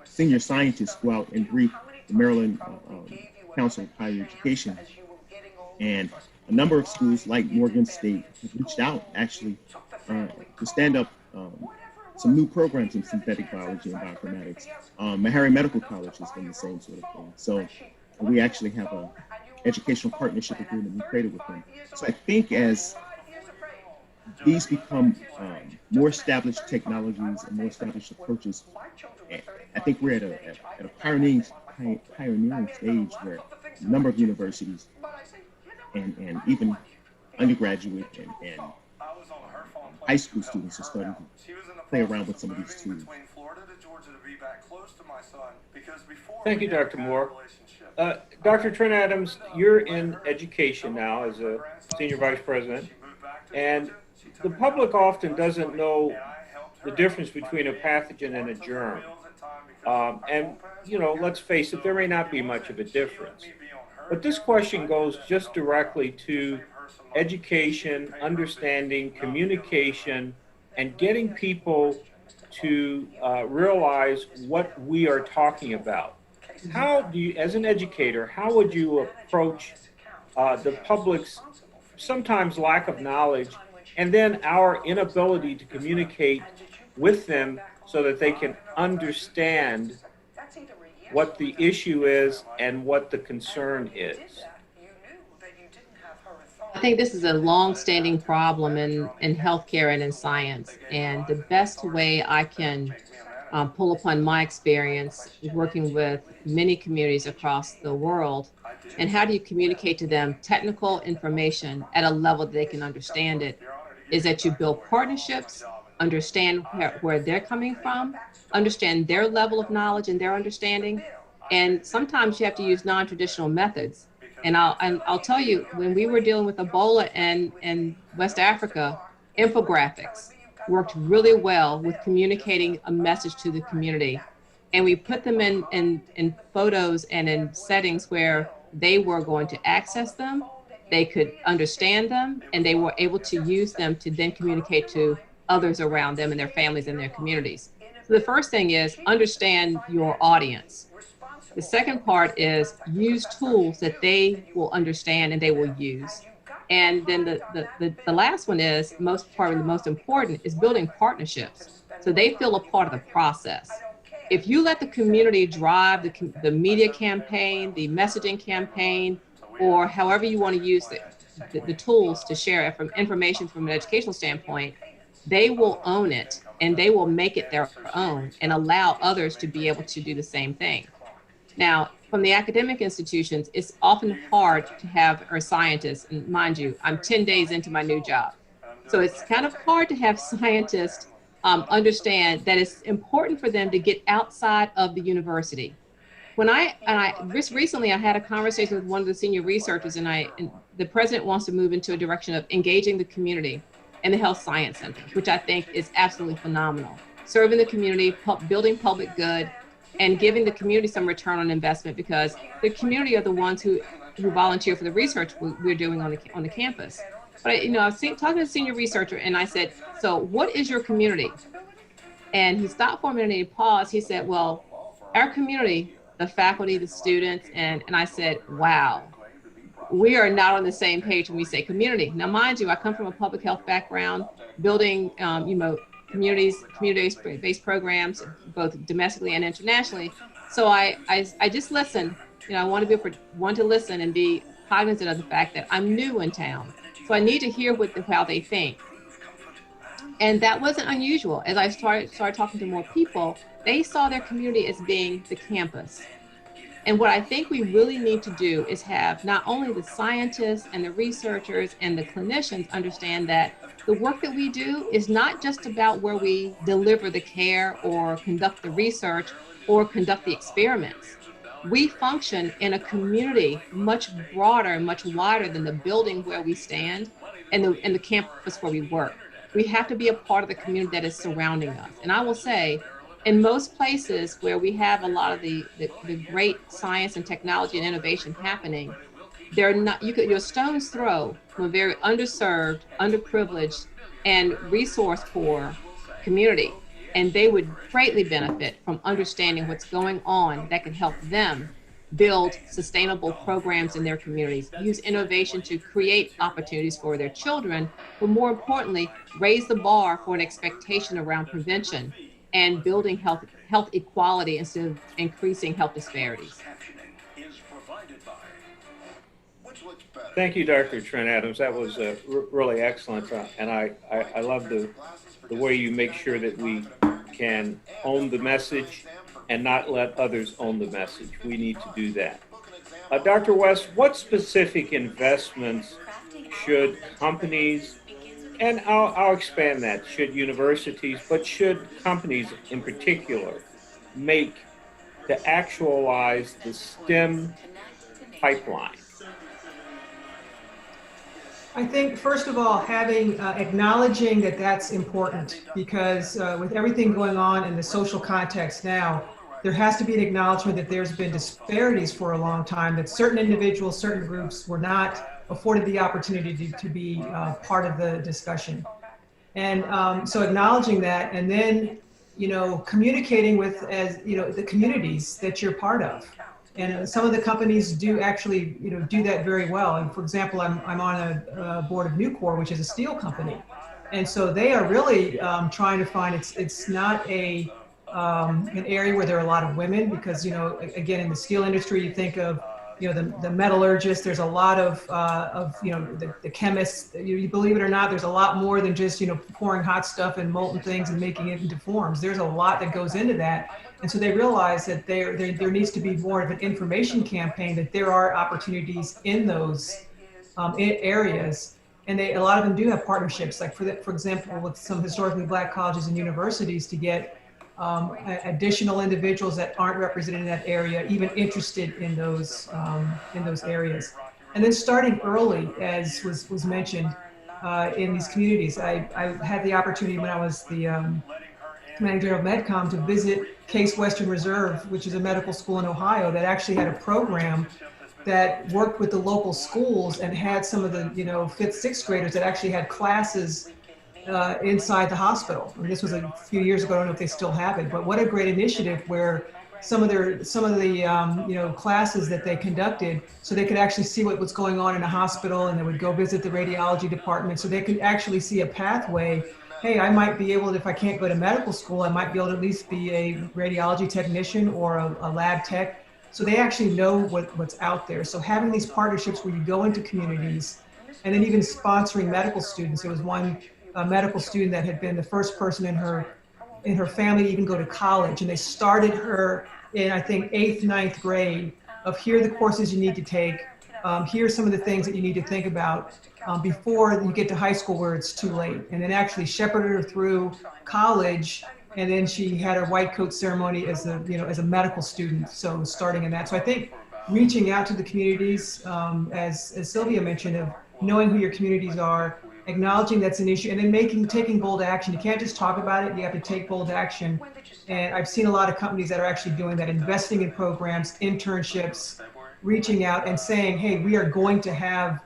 senior scientists go out and brief the Maryland Council of Higher Education. And a number of schools like Morgan State have reached out actually to stand up some new programs in synthetic biology and bioinformatics. Meharry Medical College has done the same sort of thing. So we actually have an educational partnership agreement we created with them. So I think as these become more established technologies and more established approaches, I think we're at a pioneering stage where a number of universities and even undergraduate and high school students are starting to play around with some of these tools. Thank you, Dr. Moore. Dr. Trent Adams, you're in education now as a senior vice president, and the public often doesn't know the difference between a pathogen and a germ. Let's face it, there may not be much of a difference. But this question goes just directly to education, understanding, communication, and getting people to realize what we are talking about. How do you, as an educator, how would you approach the public's sometimes lack of knowledge and then our inability to communicate with them so that they can understand what the issue is and what the concern is? I think this is a long-standing problem in healthcare and in science. And the best way I can pull upon my experience working with many communities across the world, and how do you communicate to them technical information at a level that they can understand it, is that you build partnerships, understand where they're coming from, understand their level of knowledge and their understanding. And sometimes you have to use non-traditional methods. And I'll tell you, when we were dealing with Ebola in West Africa, infographics worked really well with communicating a message to the community. And we put them in photos and in settings where they were going to access them, they could understand them, and they were able to use them to then communicate to others around them and their families and their communities. So the first thing is understand your audience. The second part is use tools that they will understand and they will use. And then the last one is the most important is building partnerships so they feel a part of the process. If you let the community drive the media campaign, the messaging campaign, or however you want to use the tools to share information from an educational standpoint, they will own it and they will make it their own and allow others to be able to do the same thing. Now, from the academic institutions, it's often hard to have our scientists, and mind you, I'm 10 days into my new job. So it's kind of hard to have scientists understand that it's important for them to get outside of the university. Just recently I had a conversation with one of the senior researchers, and the president wants to move into a direction of engaging the community in the health science centers, which I think is absolutely phenomenal. Serving the community, building public good, and giving the community some return on investment, because the community are the ones who volunteer for the research we're doing on the campus. But I was talking to a senior researcher, and I said, "So, what is your community?" And he stopped for a minute and he paused. He said, "Well, our community, the faculty, the students," and I said, "Wow, we are not on the same page when we say community." Now, mind you, I come from a public health background, building, community-based programs, both domestically and internationally. So I just listen. I want to listen and be cognizant of the fact that I'm new in town. So I need to hear how they think. And that wasn't unusual. As I started talking to more people, they saw their community as being the campus. And what I think we really need to do is have not only the scientists and the researchers and the clinicians understand that the work that we do is not just about where we deliver the care or conduct the research or conduct the experiments. We function in a community much broader and much wider than the building where we stand and the campus where we work. We have to be a part of the community that is surrounding us. And I will say, in most places where we have a lot of the great science and technology and innovation happening, they're not, you're stone's throw from a very underserved, underprivileged, and resource poor community. And they would greatly benefit from understanding what's going on that can help them build sustainable programs in their communities, use innovation to create opportunities for their children, but more importantly, raise the bar for an expectation around prevention and building health equality instead of increasing health disparities. Thank you, Dr. Trent Adams. That was really excellent, and I love the way you make sure that we can own the message and not let others own the message. We need to do that. Dr. West, what specific investments should companies, and I'll expand that, should universities, but should companies in particular make to actualize the STEM pipeline? I think, first of all, acknowledging that that's important, because with everything going on in the social context now, there has to be an acknowledgement that there's been disparities for a long time, that certain individuals, certain groups were not afforded the opportunity to be part of the discussion. And so acknowledging that, and then, communicating with, the communities that you're part of. And some of the companies do actually, do that very well. And for example, I'm on a board of Nucor, which is a steel company. And so they are really trying to find, it's not an area where there are a lot of women, because, again, in the steel industry, you think of, the metallurgists, there's a lot of the chemists, you believe it or not, there's a lot more than just, pouring hot stuff and molten things and making it into forms. There's a lot that goes into that. And so they realize that there needs to be more of an information campaign, that there are opportunities in those areas. And a lot of them do have partnerships, like for example, with some historically Black colleges and universities, to get additional individuals that aren't represented in that area even interested in those areas. And then starting early, as was mentioned, in these communities. I had the opportunity when I was the manager of MedCom to visit Case Western Reserve, which is a medical school in Ohio that actually had a program that worked with the local schools and had some of the 5th, 6th graders that actually had classes inside the hospital. I mean, this was a few years ago. I don't know if they still have it, but what a great initiative, where some of the classes that they conducted, so they could actually see what was going on in a hospital, and they would go visit the radiology department, so they could actually see a pathway. Hey, I might be able to, if I can't go to medical school, I might be able to at least be a radiology technician or a lab tech. So they actually know what's out there. So having these partnerships where you go into communities, and then even sponsoring medical students. There was one medical student that had been the first person in her family to even go to college, and they started her in, I think, 8th, 9th grade, of here are the courses you need to take. Here are some of the things that you need to think about. before you get to high school where it's too late, and then actually shepherded her through college. And then she had her white coat ceremony as a, as a medical student. So starting in that. So I think reaching out to the communities, as Sylvia mentioned, of knowing who your communities are, acknowledging that's an issue, and then taking bold action. You can't just talk about it, you have to take bold action. And I've seen a lot of companies that are actually doing that, investing in programs, internships, reaching out and saying, hey, we are going to have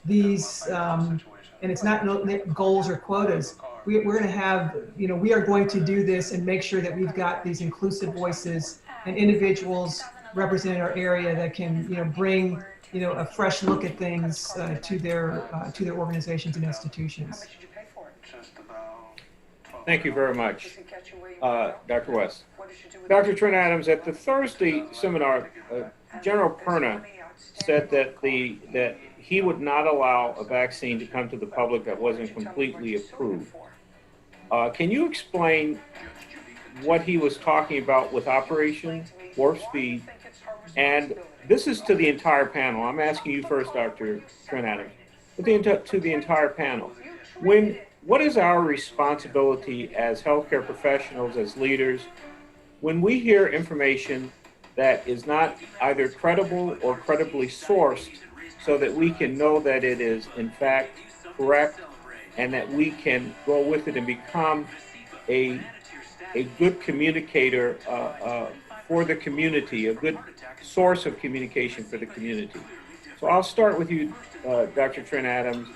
these, and it's not goals or quotas. We're going to have, we are going to do this and make sure that we've got these inclusive voices and individuals representing our area that can, bring, a fresh look at things to their organizations and institutions. Thank you very much, Dr. West. Dr. Trent Adams, at the Thursday seminar, General Perna said that he would not allow a vaccine to come to the public that wasn't completely approved. Can you explain what he was talking about with Operation Warp Speed? And this is to the entire panel. I'm asking you first, Dr. Trent Adams, but to the entire panel. What is our responsibility as healthcare professionals, as leaders, when we hear information that is not either credible or credibly sourced, so that we can know that it is in fact correct and that we can go with it and become a good communicator for the community, a good source of communication for the community? So I'll start with you, Dr. Trent Adams.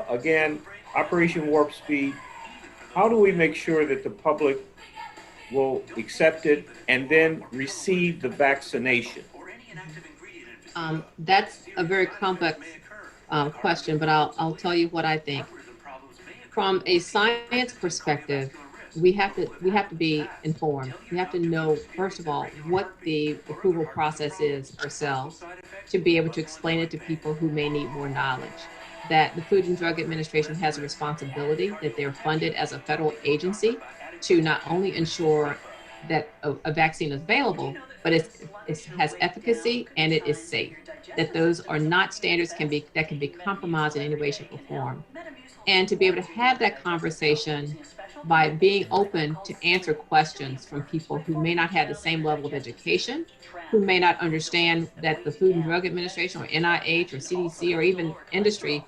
Again, Operation Warp Speed, how do we make sure that the public will accept it and then receive the vaccination? That's a very complex question, but I'll tell you what I think. From a science perspective, we have to be informed. We have to know, first of all, what the approval process is ourselves, to be able to explain it to people who may need more knowledge. That the Food and Drug Administration has a responsibility, that they're funded as a federal agency to not only ensure that a vaccine is available, but it has efficacy and it is safe. That those are not standards that can be compromised in any way, shape, or form. And to be able to have that conversation by being open to answer questions from people who may not have the same level of education, who may not understand that the Food and Drug Administration or NIH or CDC or even industry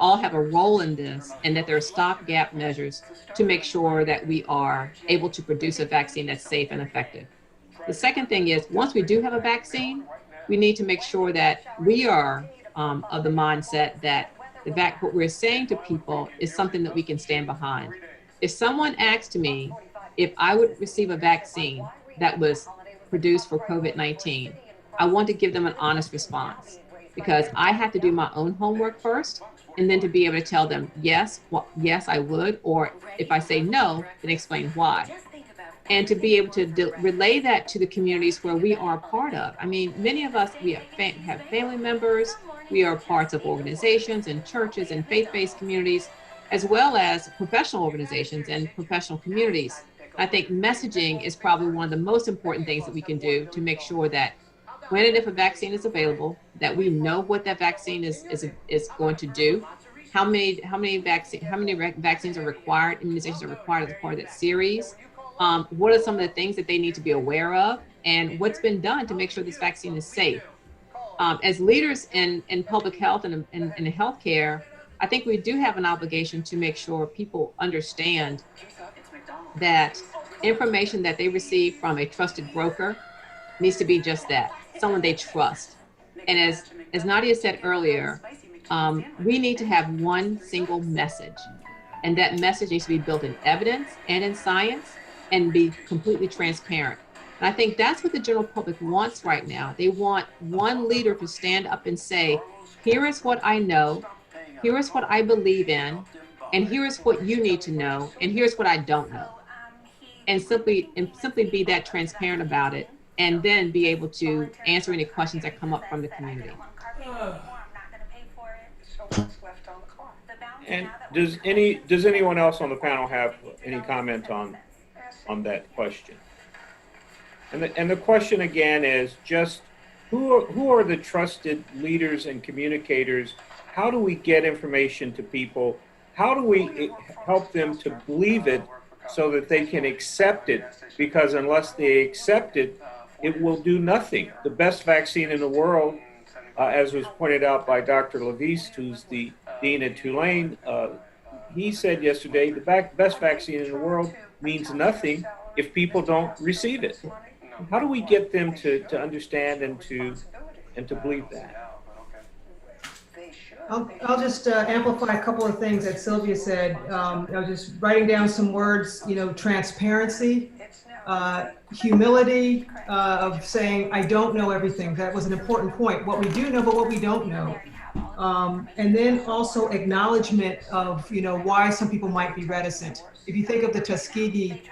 all have a role in this, and that there are stopgap measures to make sure that we are able to produce a vaccine that's safe and effective. The second thing is, once we do have a vaccine, we need to make sure that we are of the mindset that what we're saying to people is something that we can stand behind. If someone asked me if I would receive a vaccine that was produced for COVID-19, I want to give them an honest response, because I have to do my own homework first, and then to be able to tell them, yes, I would, or if I say no, then explain why. And to be able to relay that to the communities where we are a part of. I mean, many of us, we have family members, we are parts of organizations and churches and faith-based communities, as well as professional organizations and professional communities. I think messaging is probably one of the most important things that we can do to make sure that when and if a vaccine is available, that we know what that vaccine is going to do, how many vaccines are required, immunizations are required as a part of that series, what are some of the things that they need to be aware of, and what's been done to make sure this vaccine is safe. As leaders in public health and in healthcare, I think we do have an obligation to make sure people understand that information that they receive from a trusted broker needs to be just that, someone they trust. And as Nadja said earlier, we need to have one single message, and that message needs to be built in evidence and in science and be completely transparent. And I think that's what the general public wants right now. They want one leader to stand up and say, here is what I know, here is what I believe in, and here is what you need to know, and here's what I don't know. And simply be that transparent about it, and then be able to answer any questions that come up from the community. And does anyone else on the panel have any comment on that question? And the question again is just, who are the trusted leaders and communicators? How do we get information to people? How do we help them to believe it so that they can accept it? Because unless they accept it, it will do nothing. The best vaccine in the world, as was pointed out by Dr. Leviste, who's the dean at Tulane, he said yesterday, the best vaccine in the world means nothing if people don't receive it. How do we get them to understand and to believe that? I'll just amplify a couple of things that Sylvia said. I was just writing down some words, transparency, humility, of saying, I don't know everything. That was an important point. What we do know, but what we don't know. And then also acknowledgement of, why some people might be reticent. If you think of the Tuskegee,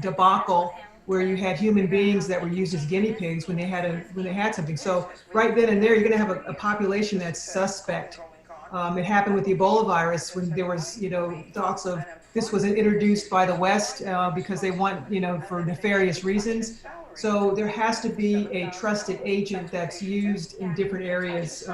debacle, where you had human beings that were used as guinea pigs when they had something. So right then and there, you're going to have a population that's suspect. It happened with the Ebola virus when there was, thoughts of this was introduced by the West because they want, for nefarious reasons. So there has to be a trusted agent that's used in different areas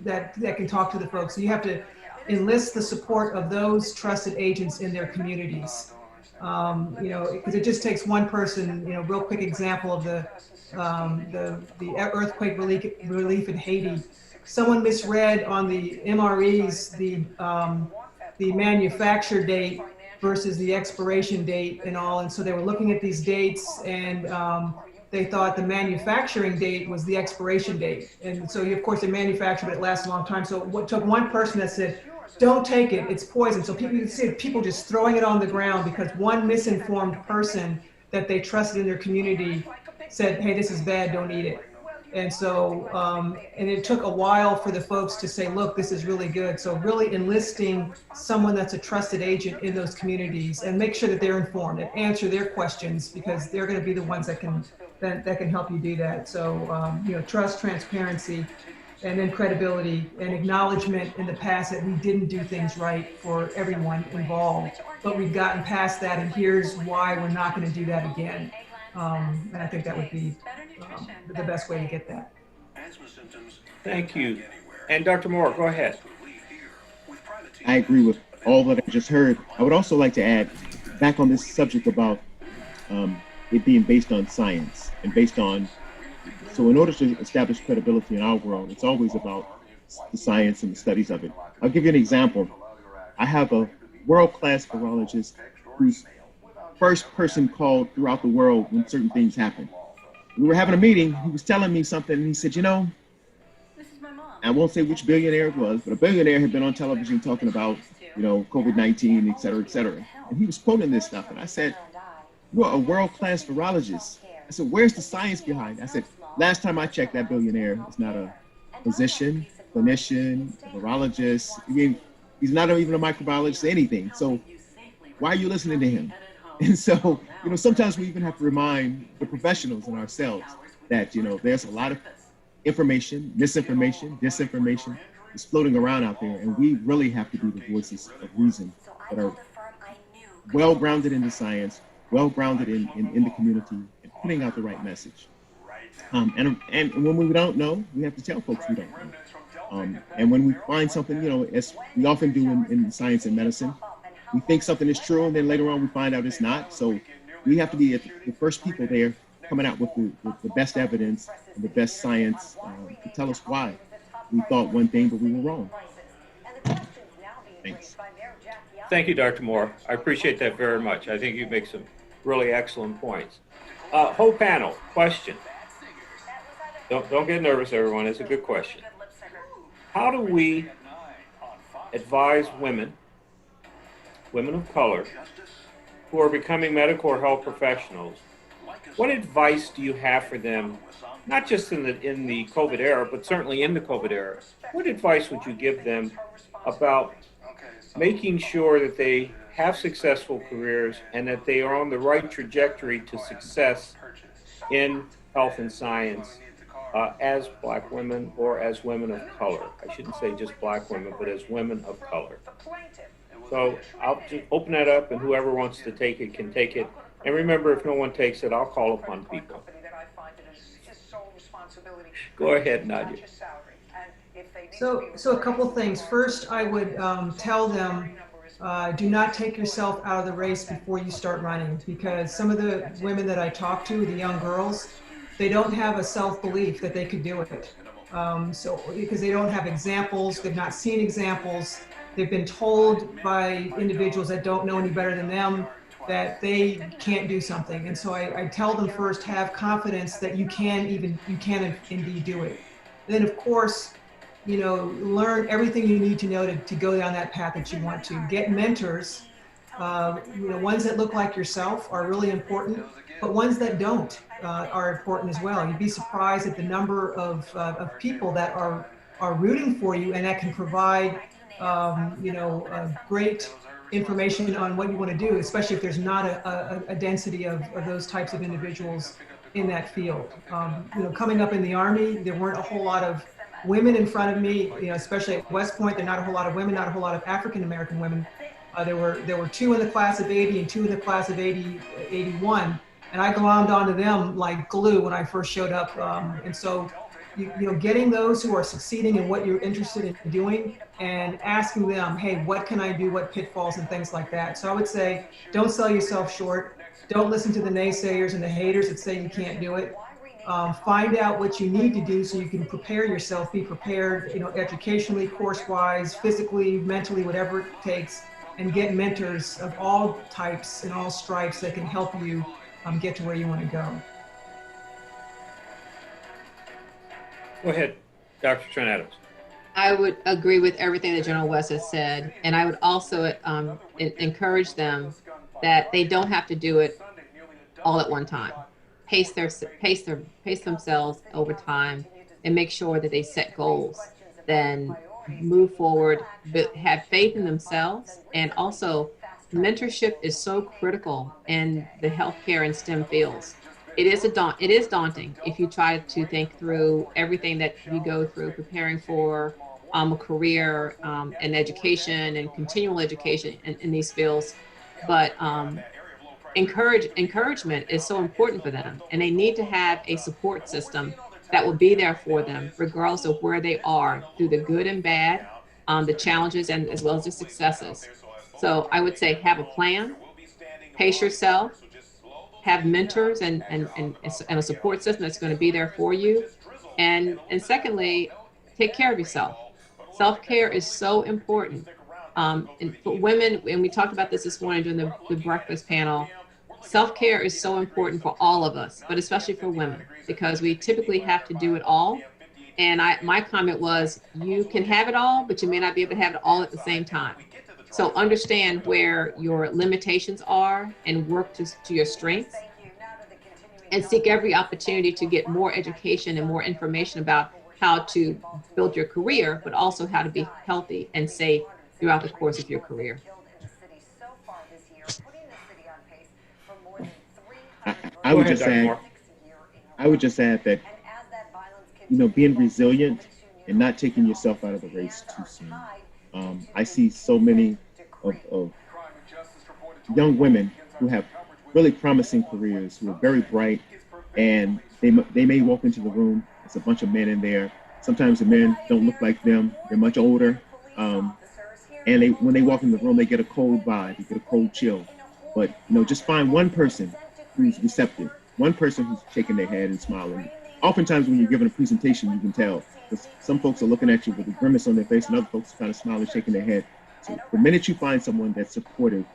that can talk to the folks. So you have to enlist the support of those trusted agents in their communities. Because it just takes one person. Real quick example of the earthquake relief in Haiti. Someone misread on the MREs the manufacture date versus the expiration date and all, and so they were looking at these dates, and they thought the manufacturing date was the expiration date, and so of course they manufactured, but it lasts a long time. So what took one person that said, don't take it, it's poison. So you can see people just throwing it on the ground because one misinformed person that they trusted in their community said, hey, this is bad, don't eat it. And so, and it took a while for the folks to say, look, this is really good. So really enlisting someone that's a trusted agent in those communities and make sure that they're informed and answer their questions, because they're going to be the ones that can help you do that. So, trust, transparency, and then credibility and acknowledgement in the past that we didn't do things right for everyone involved, but we've gotten past that, and here's why we're not going to do that again. And I think that would be the best way to get that. Thank you. And Dr. Moore, go ahead. I agree with all that I just heard. I would also like to add, back on this subject about it being based on science and based on, so in order to establish credibility in our world, it's always about the science and the studies of it. I'll give you an example. I have a world-class virologist who's first person called throughout the world when certain things happen. We were having a meeting, he was telling me something, and he said, I won't say which billionaire it was, but a billionaire had been on television talking about, COVID-19, et cetera, et cetera. And he was quoting this stuff, and I said, you're a world-class virologist. I said, where's the science behind it? I said, last time I checked, that billionaire is not a physician, clinician, a virologist. I mean, he's not even a microbiologist, anything. So why are you listening to him? And so, sometimes we even have to remind the professionals and ourselves that, there's a lot of information, misinformation, disinformation is floating around out there. And we really have to be the voices of reason that are well-grounded in the science, well-grounded in the community, and putting out the right message. And when we don't know, we have to tell folks we don't know. And when we find something, as we often do in science and medicine, we think something is true, and then later on we find out it's not. So we have to be the first people there coming out with the best evidence and the best science to tell us why we thought one thing, but we were wrong. Thanks. Thank you, Dr. Moore. I appreciate that very much. I think you make some really excellent points. Whole panel, question. Don't get nervous, everyone. It's a good question. How do we advise women of color who are becoming medical or health professionals? What advice do you have for them, not just in the COVID era, but certainly in the COVID era? What advice would you give them about making sure that they have successful careers and that they are on the right trajectory to success in health and science as Black women or as women of color? I shouldn't say just Black women, but as women of color. So I'll just open that up, and whoever wants to take it can take it. And remember, if no one takes it, I'll call upon people. his sole responsibility. Go ahead, Nadja. Not just salary. And if they need to So be a couple things. First, I would tell them, do not take yourself out of the race before you start running, because some of the women that I talk to, the young girls, they don't have a self-belief that they could do it. So because they don't have examples, they've not seen examples, they've been told by individuals that don't know any better than them that they can't do something. And so I tell them first, have confidence that you can indeed do it. And then of course, learn everything you need to know to go down that path that you want to. Get mentors. Ones that look like yourself are really important, but ones that don't are important as well. You'd be surprised at the number of people that are rooting for you and that can provide, great information on what you want to do, especially if there's not a density of those types of individuals in that field. Coming up in the Army, there weren't a whole lot of women in front of me, especially at West Point. There are not a whole lot of women, not a whole lot of African American women. There were 2 in the class of 80 and 2 in the class of 81, and I glommed onto them like glue when I first showed up. And so, getting those who are succeeding in what you're interested in doing and asking them, hey, what can I do? What pitfalls and things like that. So I would say, don't sell yourself short. Don't listen to the naysayers and the haters that say you can't do it. Find out what you need to do so you can prepare yourself, be prepared, educationally, course-wise, physically, mentally, whatever it takes, and get mentors of all types and all stripes that can help you get to where you want to go. Go ahead, Dr. Trent Adams. I would agree with everything that General West has said, and I would also encourage them that they don't have to do it all at one time. Pace themselves over time, and make sure that they set goals. Then move forward, but have faith in themselves. And also, mentorship is so critical in the healthcare and STEM fields. It is daunting if you try to think through everything that you go through preparing for a career and education and continual education in these fields. But encouragement is so important for them, and they need to have a support system that will be there for them regardless of where they are through the good and bad, the challenges, and as well as the successes. So I would say have a plan, pace yourself, have mentors and a support system that's going to be there for you. And secondly, take care of yourself. Self-care is so important. And for women, and we talked about this morning during the breakfast panel, self-care is so important for all of us, but especially for women, because we typically have to do it all. And my comment was, you can have it all, but you may not be able to have it all at the same time. So understand where your limitations are and work to your strengths, and seek every opportunity to get more education and more information about how to build your career, but also how to be healthy and safe throughout the course of your career. I would just add that, being resilient and not taking yourself out of the race too soon. I see so many of young women who have really promising careers, who are very bright, and they may walk into the room, there's a bunch of men in there. Sometimes the men don't look like them, they're much older. And when they walk in the room, they get a cold vibe, they get a cold chill. But just find one person who's receptive, one person who's shaking their head and smiling. Oftentimes when you're giving a presentation, you can tell, because some folks are looking at you with a grimace on their face and other folks are kind of smiling, shaking their head. So the minute you find someone that's supportive,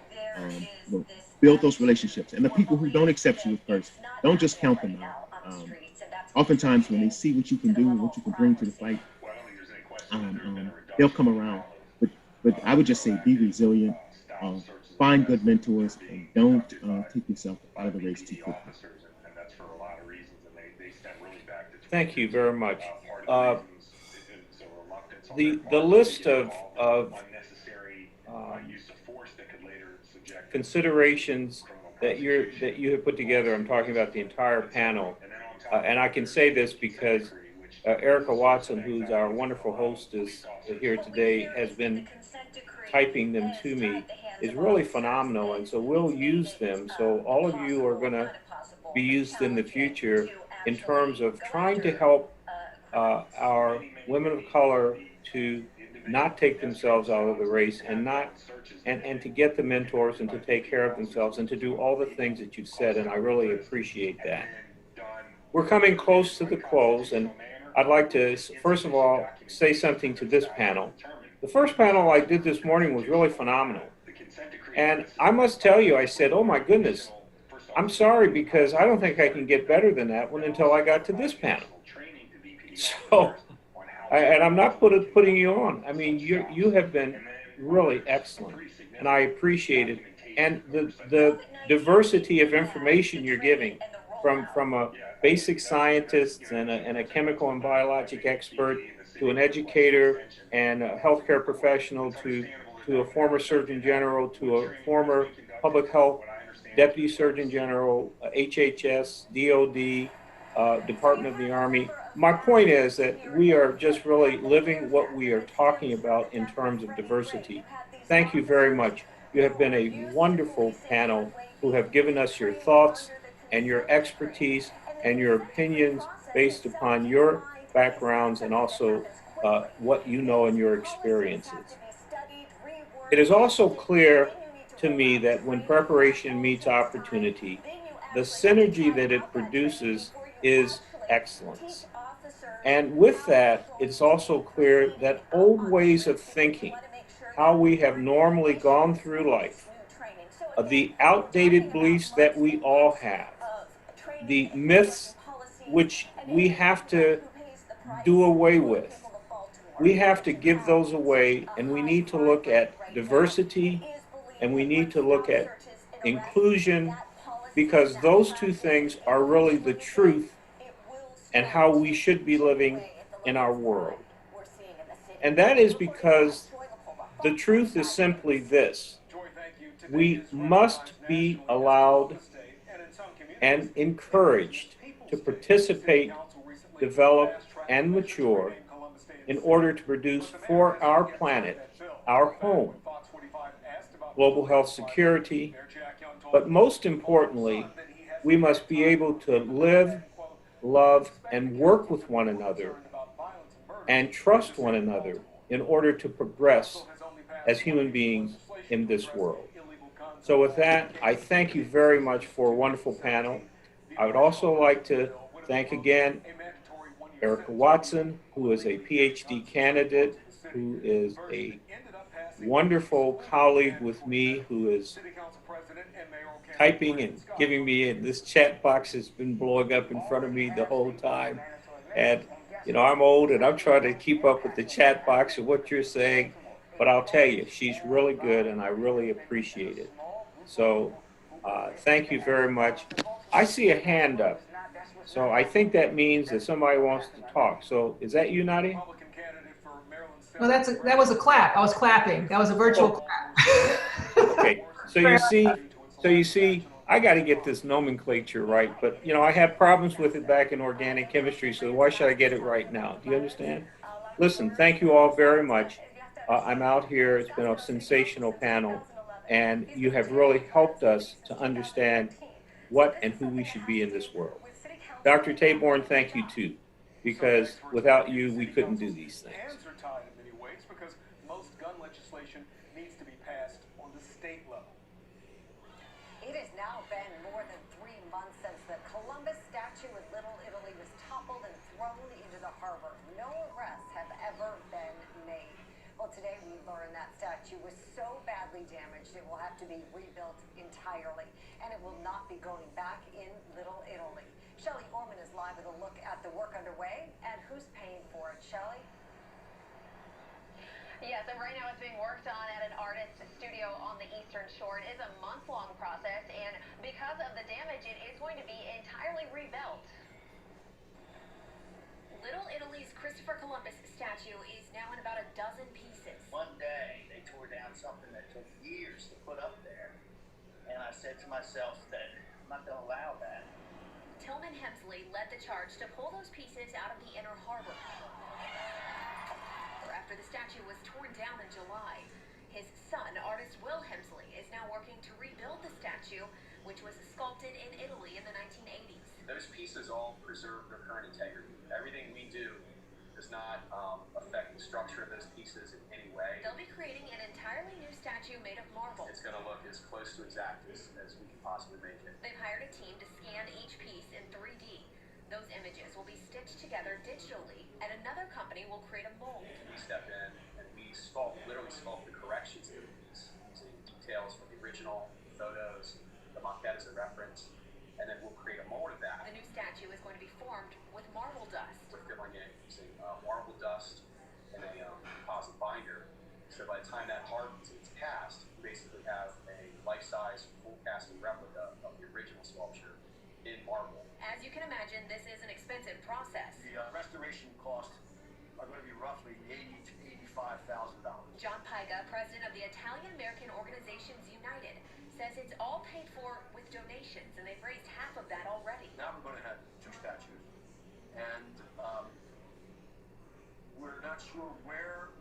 build those relationships. And the people who don't accept you at first, don't just count them out. Oftentimes when they see what you can do and what you can bring to the fight, they'll come around. But I would just say, be resilient, find good mentors, and don't take yourself out of the race too quickly. Thank you very much. The list of considerations that you have put together, I'm talking about the entire panel, and I can say this because Erica Watson, who's our wonderful hostess here today, has been typing them to me, is really phenomenal, and so we'll use them. So all of you are going to be used in the future in terms of trying to help our women of color to not take themselves out of the race and to get the mentors and to take care of themselves and to do all the things that you've said, and I really appreciate that. We're coming close to the close, and I'd like to, first of all, say something to this panel. The first panel I did this morning was really phenomenal. And I must tell you, I said, oh my goodness, I'm sorry because I don't think I can get better than that one until I got to this panel. So, and I'm not putting you on. I mean, you have been really excellent, and I appreciate it. And the diversity of information you're giving, from a basic scientist and a chemical and biologic expert to an educator and a healthcare professional to a former Surgeon General to a former public health Deputy Surgeon General, HHS, DOD, Department of the Army. My point is that we are just really living what we are talking about in terms of diversity. Thank you very much. You have been a wonderful panel who have given us your thoughts and your expertise and your opinions based upon your backgrounds and also what you know and your experiences. It is also clear to me that when preparation meets opportunity, the synergy that it produces is excellence. And with that, it's also clear that old ways of thinking, how we have normally gone through life, the outdated beliefs that we all have, the myths which we have to do away with, we have to give those away, and we need to look at diversity, and we need to look at inclusion, because those two things are really the truth and how we should be living in our world. And that is because the truth is simply this: we must be allowed and encouraged to participate, develop, and mature in order to produce for our planet, our home, global health security, but most importantly, we must be able to live, love, and work with one another and trust one another in order to progress as human beings in this world. So with that, I thank you very much for a wonderful panel. I would also like to thank again Erica Watson, who is a PhD candidate, who is a wonderful colleague with me, who is typing and giving me, and this chat box has been blowing up in front of me the whole time. And, you know, I'm old and I'm trying to keep up with the chat box and what you're saying, but I'll tell you, she's really good and I really appreciate it. So thank you very much. I see a hand up. So I think that means that somebody wants to talk. So is that you, Nadja? No, that was a clap. I was clapping. That was a virtual clap. Okay. So you see, I got to get this nomenclature right. But you know, I had problems with it back in organic chemistry. So why should I get it right now? Do you understand? Listen, thank you all very much. I'm out here. It's been a sensational panel, and you have really helped us to understand what and who we should be in this world. Dr. Taborn, thank you too, because without you, we couldn't do these things. Hands are tied in many ways because most gun legislation needs to be passed on the state level. It has now been more than 3 months since the Columbus statue in Little Italy was toppled and thrown into the harbor. No arrests have ever been made. Well, today we learned that statue was so badly damaged it will have to be rebuilt entirely, and it will not be going back in Little Italy. Shelley Orman is live with a look at the work underway and who's paying for it. Shelley? Yes, and right now it's being worked on at an artist's studio on the Eastern Shore. It is a month-long process, and because of the damage, it is going to be entirely rebuilt. Little Italy's Christopher Columbus statue is now in about a dozen pieces. One day, they tore down something that took years to put up there, and I said to myself that I'm not going to allow that. Tillman Hemsley led the charge to pull those pieces out of the inner harbor. After the statue was torn down in July, his son, artist Will Hemsley, is now working to rebuild the statue, which was sculpted in Italy in the 1980s. Those pieces all preserve their current integrity. Everything we do does not affect the structure of those pieces in any way. They'll be creating an entirely new statue made of marble. It's going to look as close to exact as we can possibly make it. They've hired a team to scan each piece in 3D. Those images will be stitched together digitally, and another company will create a mold. We step in and we literally sculpt the corrections to the piece using details from the original, photos, the maquette as a reference, and then we'll create a mold of that. The new statue is going to be formed with marble dust. We're filling it using marble dust and a composite binder. So by the time that hardens and it's cast, you basically have a life-size, full casting replica of the original sculpture in marble. As you can imagine, this is an expensive process. The restoration costs are going to be roughly $80,000 to $85,000. John Paiga, president of the Italian American Organizations United, says it's all paid for with donations, and they've raised half of that already. Now we're going to have two statues, and we're not sure where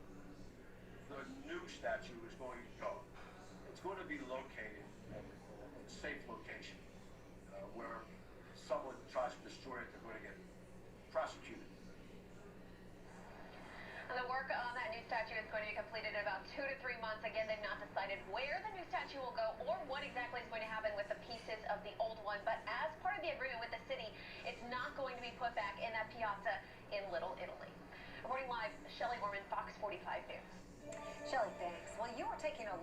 the new statue is going to go. It's going to be located in a safe location where someone tries to destroy it, they're going to get prosecuted. And the work on that new statue is going to be completed in about 2 to 3 months. Again, they've not decided where the new statue will go or what exactly is going to happen with the pieces of the old one. But as part of the agreement with the city, it's not going to be put back in that piazza in Little Italy. Reporting live, Shelley Gorman, Fox 45 News. Shelley, thanks. Well, you are taking a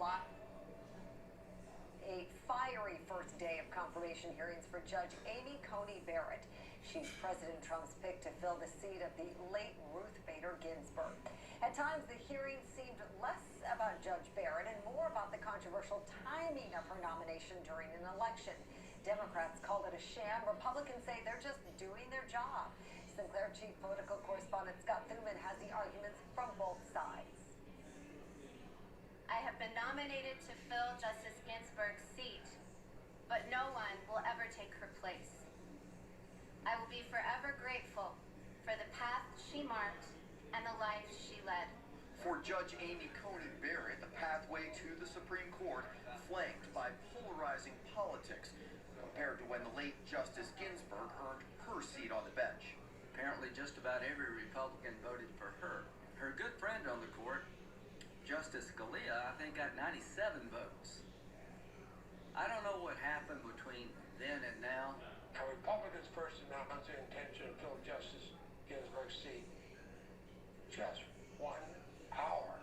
fiery first day of confirmation hearings for Judge Amy Coney Barrett. She's President Trump's pick to fill the seat of the late Ruth Bader Ginsburg. At times, the hearing seemed less about Judge Barrett and more about the controversial timing of her nomination during an election. Democrats called it a sham. Republicans say they're just doing their job. Sinclair chief political correspondent Scott Thuman has the arguments from both sides. I have been nominated to fill Justice Ginsburg's seat, but no one will ever take her place. I will be forever grateful for the path she marked and the life she led. For Judge Amy Coney Barrett, the pathway to the Supreme Court flanked by polarizing politics compared to when the late Justice Ginsburg earned her seat on the bench. Apparently just about every Republican voted for her. Her good friend on the court, Justice Scalia, I think got 97 votes. I don't know what happened between then and now. Republicans first announced their intention to fill Justice Ginsburg's seat just 1 hour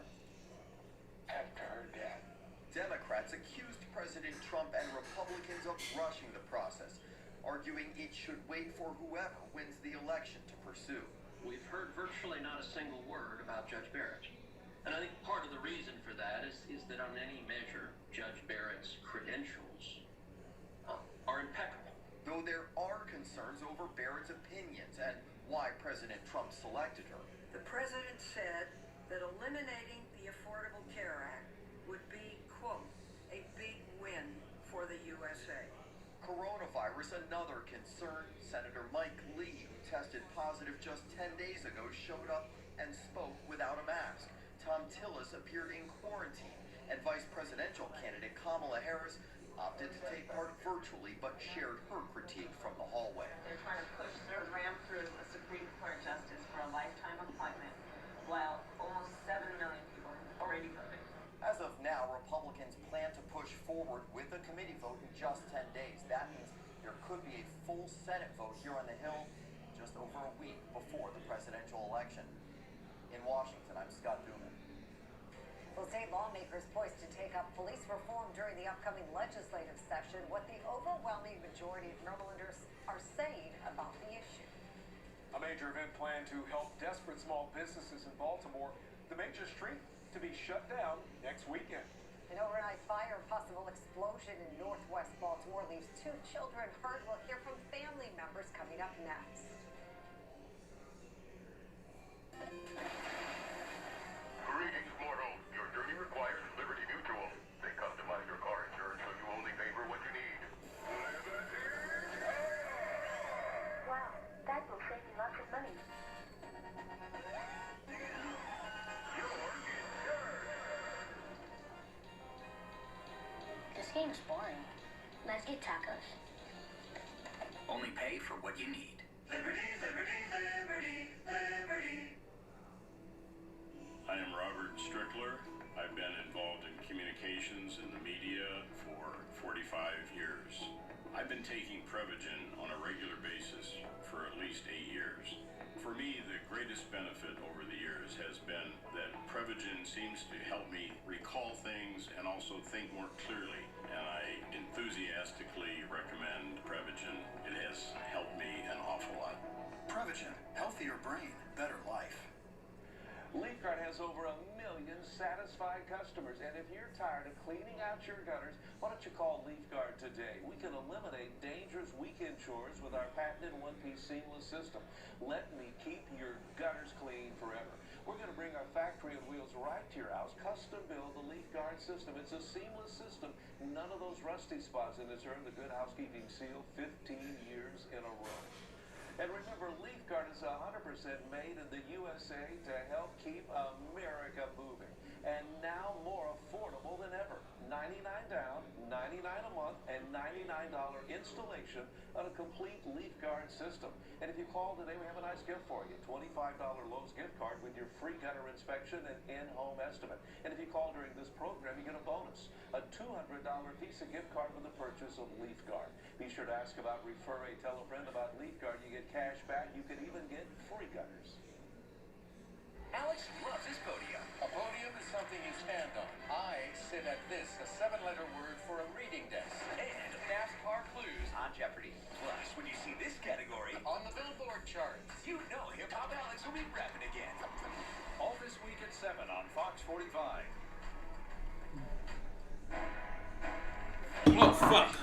after her death. Democrats accused President Trump and Republicans of rushing the process, arguing it should wait for whoever wins the election to pursue. We've heard virtually not a single word about Judge Barrett. And I think part of the reason for that is that on any measure, Judge Barrett's credentials are impeccable. Though there are concerns over Barrett's opinions and why President Trump selected her. The president said that eliminating the Affordable Care Act would be, quote, a big win for the USA. Coronavirus, another concern. Senator Mike Lee, who tested positive just 10 days ago, showed up and spoke without a mask. Tom Tillis appeared in quarantine, and Vice Presidential candidate Kamala Harris opted to take part virtually but shared her critique from the hallway. They're trying to ram through a Supreme Court justice for a lifetime appointment while almost 7 million people already voted. As of now, Republicans plan to push forward with a committee vote in just 10 days. That means there could be a full Senate vote here on the Hill just over a week before the presidential election. In Washington, I'm Scott Duman. Well, state lawmakers poised to take up police reform during the upcoming legislative session. What the overwhelming majority of Marylanders are saying about the issue. A major event planned to help desperate small businesses in Baltimore. The major street to be shut down next weekend. An overnight fire, possible explosion in northwest Baltimore leaves 2 children hurt. We'll hear from family members coming up next. Greetings, mortal. Your journey requires Liberty Mutual. They customize your car insurance so you only pay for what you need. Wow, that will save me lots of money. This game's boring. Let's get tacos. Only pay for what you need. Liberty, liberty, liberty, liberty. I am Robert Strickler. I've been involved in communications in the media for 45 years. I've been taking Prevagen on a regular basis for at least 8 years. For me, the greatest benefit over the years has been that Prevagen seems to help me recall things and also think more clearly. And I enthusiastically recommend Prevagen. It has helped me an awful lot. Prevagen, healthier brain, better life. LeafGuard has over 1 million satisfied customers, and if you're tired of cleaning out your gutters, why don't you call LeafGuard today? We can eliminate dangerous weekend chores with our patented one-piece seamless system. Let me keep your gutters clean forever. We're going to bring our factory on wheels right to your house, custom build the LeafGuard system. It's a seamless system, none of those rusty spots, and it's earned the Good Housekeeping seal 15 years in a row. And remember, LeafGuard is 100% made in the USA to help keep America moving. And now more affordable than ever. $99 down, $99 a month, and $99 installation on a complete LeafGuard system. And if you call today, we have a nice gift for you. $25 Lowe's gift card with your free gutter inspection and in-home estimate. And if you call during this program, you get a bonus. A $200 Visa gift card with the purchase of LeafGuard. Be sure to ask about Refer A, tell a friend about LeafGuard. You get cash back. You can even get free gutters. Alex loves his podium. A podium is something you stand on. I sit at this, a 7-letter word for a reading desk. And NASCAR clues on Jeopardy. Plus, when you see this category On the Billboard charts. you know Hip Hop Alex will be rapping again. All this week at 7 on Fox 45. Oh, fuck.